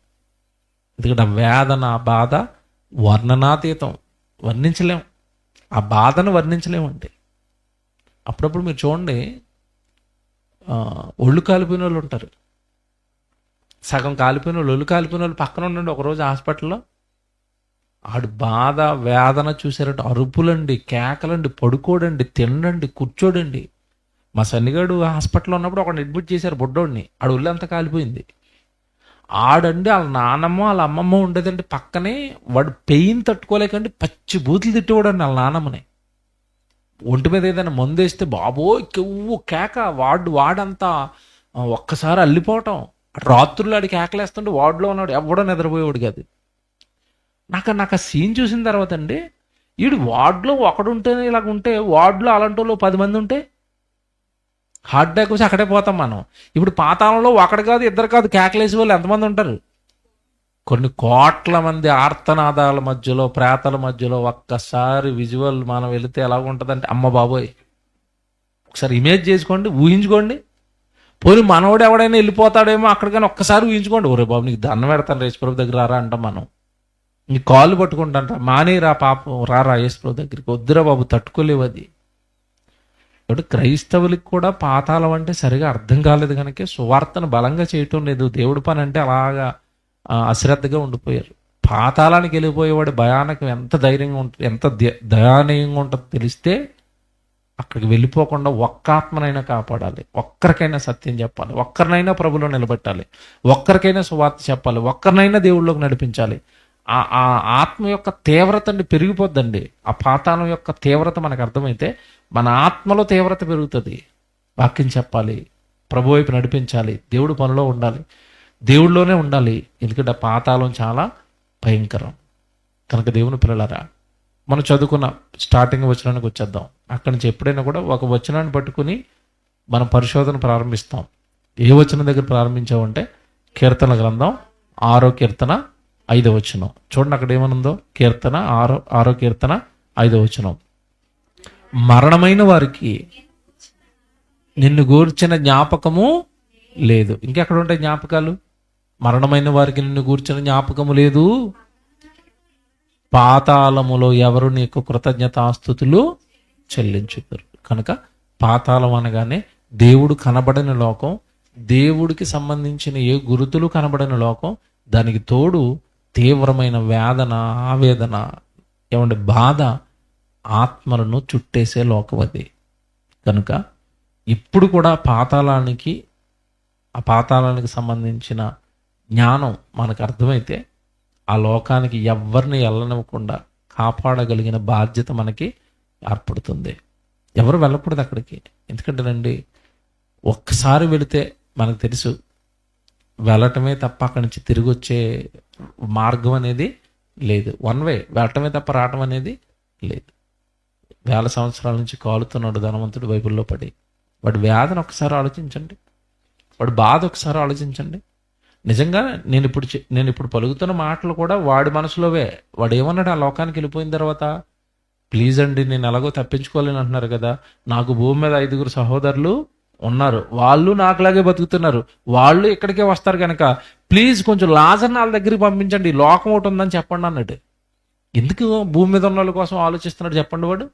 ఎందుకంటే ఆ వేదన, ఆ బాధ వర్ణనాతీతం, వర్ణించలేం. ఆ బాధను వర్ణించలేమండి. అప్పుడప్పుడు మీరు చూడండి, ఒళ్ళు కాలిపోయిన వాళ్ళు ఉంటారు, సగం కాలిపోయిన వాళ్ళు, ఒళ్ళు కాలిపోయిన వాళ్ళు పక్కన ఉండండి ఒకరోజు హాస్పిటల్లో. ఆడు బాధ, వేదన చూసారంటే అరుపులండి, కేకలండి, పడుకోడండి, తినండి, కూర్చోడండి. మా సన్నిగాడు హాస్పిటల్లో ఉన్నప్పుడు ఒకడిని అడ్మిట్ చేశారు, బుడ్డోడిని. ఆడు ఒళ్ళు అంతా కాలిపోయింది. ఆడండి వాళ్ళ నాన్నమ్మ, వాళ్ళ అమ్మమ్మ ఉండేదండి పక్కనే. వాడు పెయిన్ తట్టుకోలేకండి పచ్చి బూతులు తిట్టేవాడండి వాళ్ళ నాన్నమ్మని. ఒంటి మీద ఏదైనా మందు వేస్తే బాబో కెవ్వు కేక, వాడంతా ఒక్కసారి అల్లిపోవటం. రాత్రులు ఆడి కేకలేస్తుంటే వార్డులో ఉన్నాడు, ఎవడో నిద్రపోయేవాడు కాదు. నాకు ఆ సీన్ చూసిన తర్వాత అండి, వీడు వార్డులో ఒకడుంటేనే ఇలాగ ఉంటే, వార్డులో అలాంటి వాళ్ళు 10 మంది ఉంటే హార్ట్ అటాక్ వచ్చి అక్కడే పోతాం మనం. ఇప్పుడు పాతాళంలో ఒకడు కాదు, ఇద్దరు కాదు, కేకలేసే వాళ్ళు ఎంతమంది ఉంటారు? కొన్ని కోట్ల మంది ఆర్తనాదాల మధ్యలో, ప్రేతల మధ్యలో ఒక్కసారి విజువల్ మనం వెళితే ఎలా ఉంటుందంటే, అమ్మ బాబోయ్, ఒకసారి ఇమేజ్ చేసుకోండి, ఊహించుకోండి. పోనీ మనోడు ఎవడైనా వెళ్ళిపోతాడేమో అక్కడికైనా ఒక్కసారి ఊహించుకోండి. ఒరే బాబు, నీకు దండం పెడతాను, యేసుప్రభు దగ్గర రారా అంటాం మనం. నీ కాళ్ళు పట్టుకుంటాంట, మానేరా పాపం, రారా యేసుప్రభు దగ్గరికి, వద్దురా బాబు, తట్టుకోలేవు అది. ఇప్పుడు క్రైస్తవులకి కూడా పాతాళం అంటే సరిగా అర్థం కాలేదు కనుక సువార్తను బలంగా చేయటం లేదు. దేవుడి పని అంటే అలాగా అశ్రద్ధగా ఉండిపోయారు. పాతాళానికి వెళ్ళిపోయేవాడు భయానకం ఎంత ధైర్యంగా ఉంటుంది, ఎంత దయానీయంగా ఉంటుందో తెలిస్తే అక్కడికి వెళ్ళిపోకుండా ఒక్క ఆత్మనైనా కాపాడాలి, ఒక్కరికైనా సత్యం చెప్పాలి, ఒక్కరినైనా ప్రభులో నిలబెట్టాలి, ఒక్కరికైనా సువార్త చెప్పాలి, ఒక్కరినైనా దేవుళ్ళలోకి నడిపించాలి. ఆ ఆత్మ యొక్క తీవ్రత అండి పెరిగిపోద్దండి. ఆ పాతాళం యొక్క తీవ్రత మనకు అర్థమైతే మన ఆత్మలో తీవ్రత పెరుగుతుంది. వాక్యం చెప్పాలి, ప్రభు వైపు నడిపించాలి, దేవుడి పనిలో ఉండాలి, దేవుడిలోనే ఉండాలి. ఎందుకంటే ఆ పాతాళం చాలా భయంకరం. కనుక దేవుని పిల్లలారా, మనం చదువుకున్న స్టార్టింగ్ వచనానికి వచ్చేద్దాం. అక్కడి నుంచి ఎప్పుడైనా కూడా ఒక వచనాన్ని పట్టుకుని మనం పరిశోధన ప్రారంభిస్తాం. ఏ వచనం దగ్గర ప్రారంభించావంటే కీర్తన గ్రంథం 6వ కీర్తన 5వ వచనం. చూడండి అక్కడ ఏమనుందో. కీర్తన 6వ కీర్తన 5వ వచనం. మరణమైన వారికి నిన్ను గూర్చిన జ్ఞాపకము లేదు. ఇంకెక్కడ ఉంటాయి జ్ఞాపకాలు? మరణమైన వారికి నిన్ను గూర్చిన జ్ఞాపకము లేదు. పాతాళములో ఎవరు నీకు కృతజ్ఞతాస్తుతులు చెల్లించుతారు. కనుక పాతాళం అనగానే దేవుడు కనబడని లోకం, దేవుడికి సంబంధించిన ఏ గురుతులు కనబడని లోకం, దానికి తోడు తీవ్రమైన వేదన, ఆవేదన, ఏమంటే బాధ, ఆత్మలను చుట్టేసే లోకం అది. కనుక ఇప్పుడు కూడా ఆ పాతాళానికి సంబంధించిన జ్ఞానం మనకు అర్థమైతే ఆ లోకానికి ఎవరిని వెళ్ళనివ్వకుండా కాపాడగలిగిన బాధ్యత మనకి ఏర్పడుతుంది. ఎవరు వెళ్ళకూడదు అక్కడికి. ఎందుకంటేనండి, ఒక్కసారి వెళితే మనకు తెలుసు వెళ్ళటమే తప్ప అక్కడి నుంచి తిరిగి వచ్చే మార్గం అనేది లేదు. వన్ వే వెళ్ళటమే తప్ప రావటం అనేది లేదు. 1000 సంవత్సరాల నుంచి కాలుతున్నాడు ధనవంతుడు బైబిల్లో పడి. వాడి వేదన ఒకసారి ఆలోచించండి, వాడి బాధ ఒకసారి ఆలోచించండి. నిజంగా నేను ఇప్పుడు పలుకుతున్న మాటలు కూడా వాడి మనసులోవే. వాడు ఏమన్నాడు ఆ లోకానికి వెళ్ళిపోయిన తర్వాత? ప్లీజ్ అండి, నేను ఎలాగో తప్పించుకోలేని అంటున్నారు కదా, నాకు భూమి మీద 5 సహోదరులు ఉన్నారు, వాళ్ళు నాకులాగే బతుకుతున్నారు, వాళ్ళు ఇక్కడికే వస్తారు కనుక ప్లీజ్ కొంచెం లాజర్ని వాళ్ళ దగ్గరికి పంపించండి, లోకం ఒకటి ఉందని చెప్పండి అన్నాడు. ఎందుకు భూమి మీద ఉన్న వాళ్ళ కోసం ఆలోచిస్తున్నాడు చెప్పండి వాడు?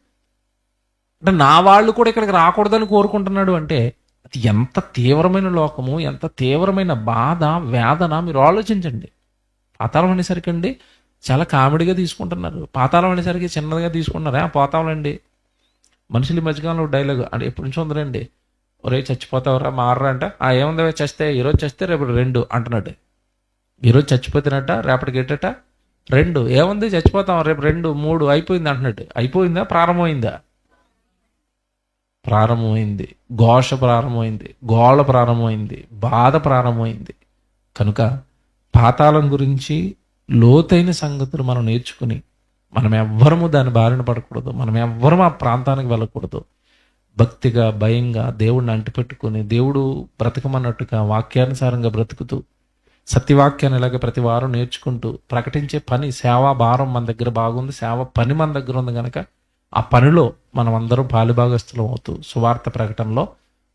అంటే నా వాళ్ళు కూడా ఇక్కడికి రాకూడదని కోరుకుంటున్నాడు అంటే అది ఎంత తీవ్రమైన లోకము, ఎంత తీవ్రమైన బాధ, వేదన మీరు ఆలోచించండి. పాతాళం అనేసరికి అండి చాలా కామెడీగా తీసుకుంటున్నారు. పాతాళం అనేసరికి చిన్నదిగా తీసుకుంటున్నారు. పోతాం అండి. మనుషులు ఈ మధ్యకాలంలో డైలాగ్ అంటే ఎప్పటి నుంచి ఉందండి, ఒరే చచ్చిపోతావురా మారరా అంటే, ఏముందా చస్తే ఈరోజు చస్తే రేపు 2 అంటున్నాడు. ఈరోజు చచ్చిపోతున్నట్ట, రేపటికి ఎట్టట 2, ఏముంది చచ్చిపోతాం రేపు 2, 3 అయిపోయింది అంటున్నాడు. అయిపోయిందా? ప్రారంభమైందా? ప్రారంభమైంది. ఘోష ప్రారంభమైంది, గోళ ప్రారంభమైంది, బాధ ప్రారంభమైంది. కనుక పాతాళం గురించి లోతైన సంగతులు మనం నేర్చుకుని మనం ఎవ్వరము దాని బారిన పడకూడదు. మనం ఎవ్వరం ఆ ప్రాంతానికి వెళ్ళకూడదు. భక్తిగా, భయంగా దేవుడిని అంటిపెట్టుకుని దేవుడు బ్రతకమన్నట్టుగా వాక్యానుసారంగా బ్రతుకుతూ సత్యవాక్యాన్ని ఇలాగే ప్రతి వారం నేర్చుకుంటూ ప్రకటించే పని, సేవా భారం మన దగ్గర బాగుంది, సేవ పని మన దగ్గర ఉంది కనుక ఆ పనిలో మనం అందరం పాలుభాగస్తులం అవుతూ సువార్త ప్రకటనలో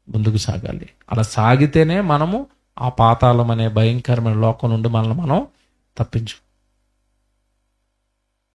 ముందుకు సాగాలి. అలా సాగితేనే మనము ఆ పాతాళం అనే భయంకరమైన లోకం నుండి మనల్ని మనం తప్పించు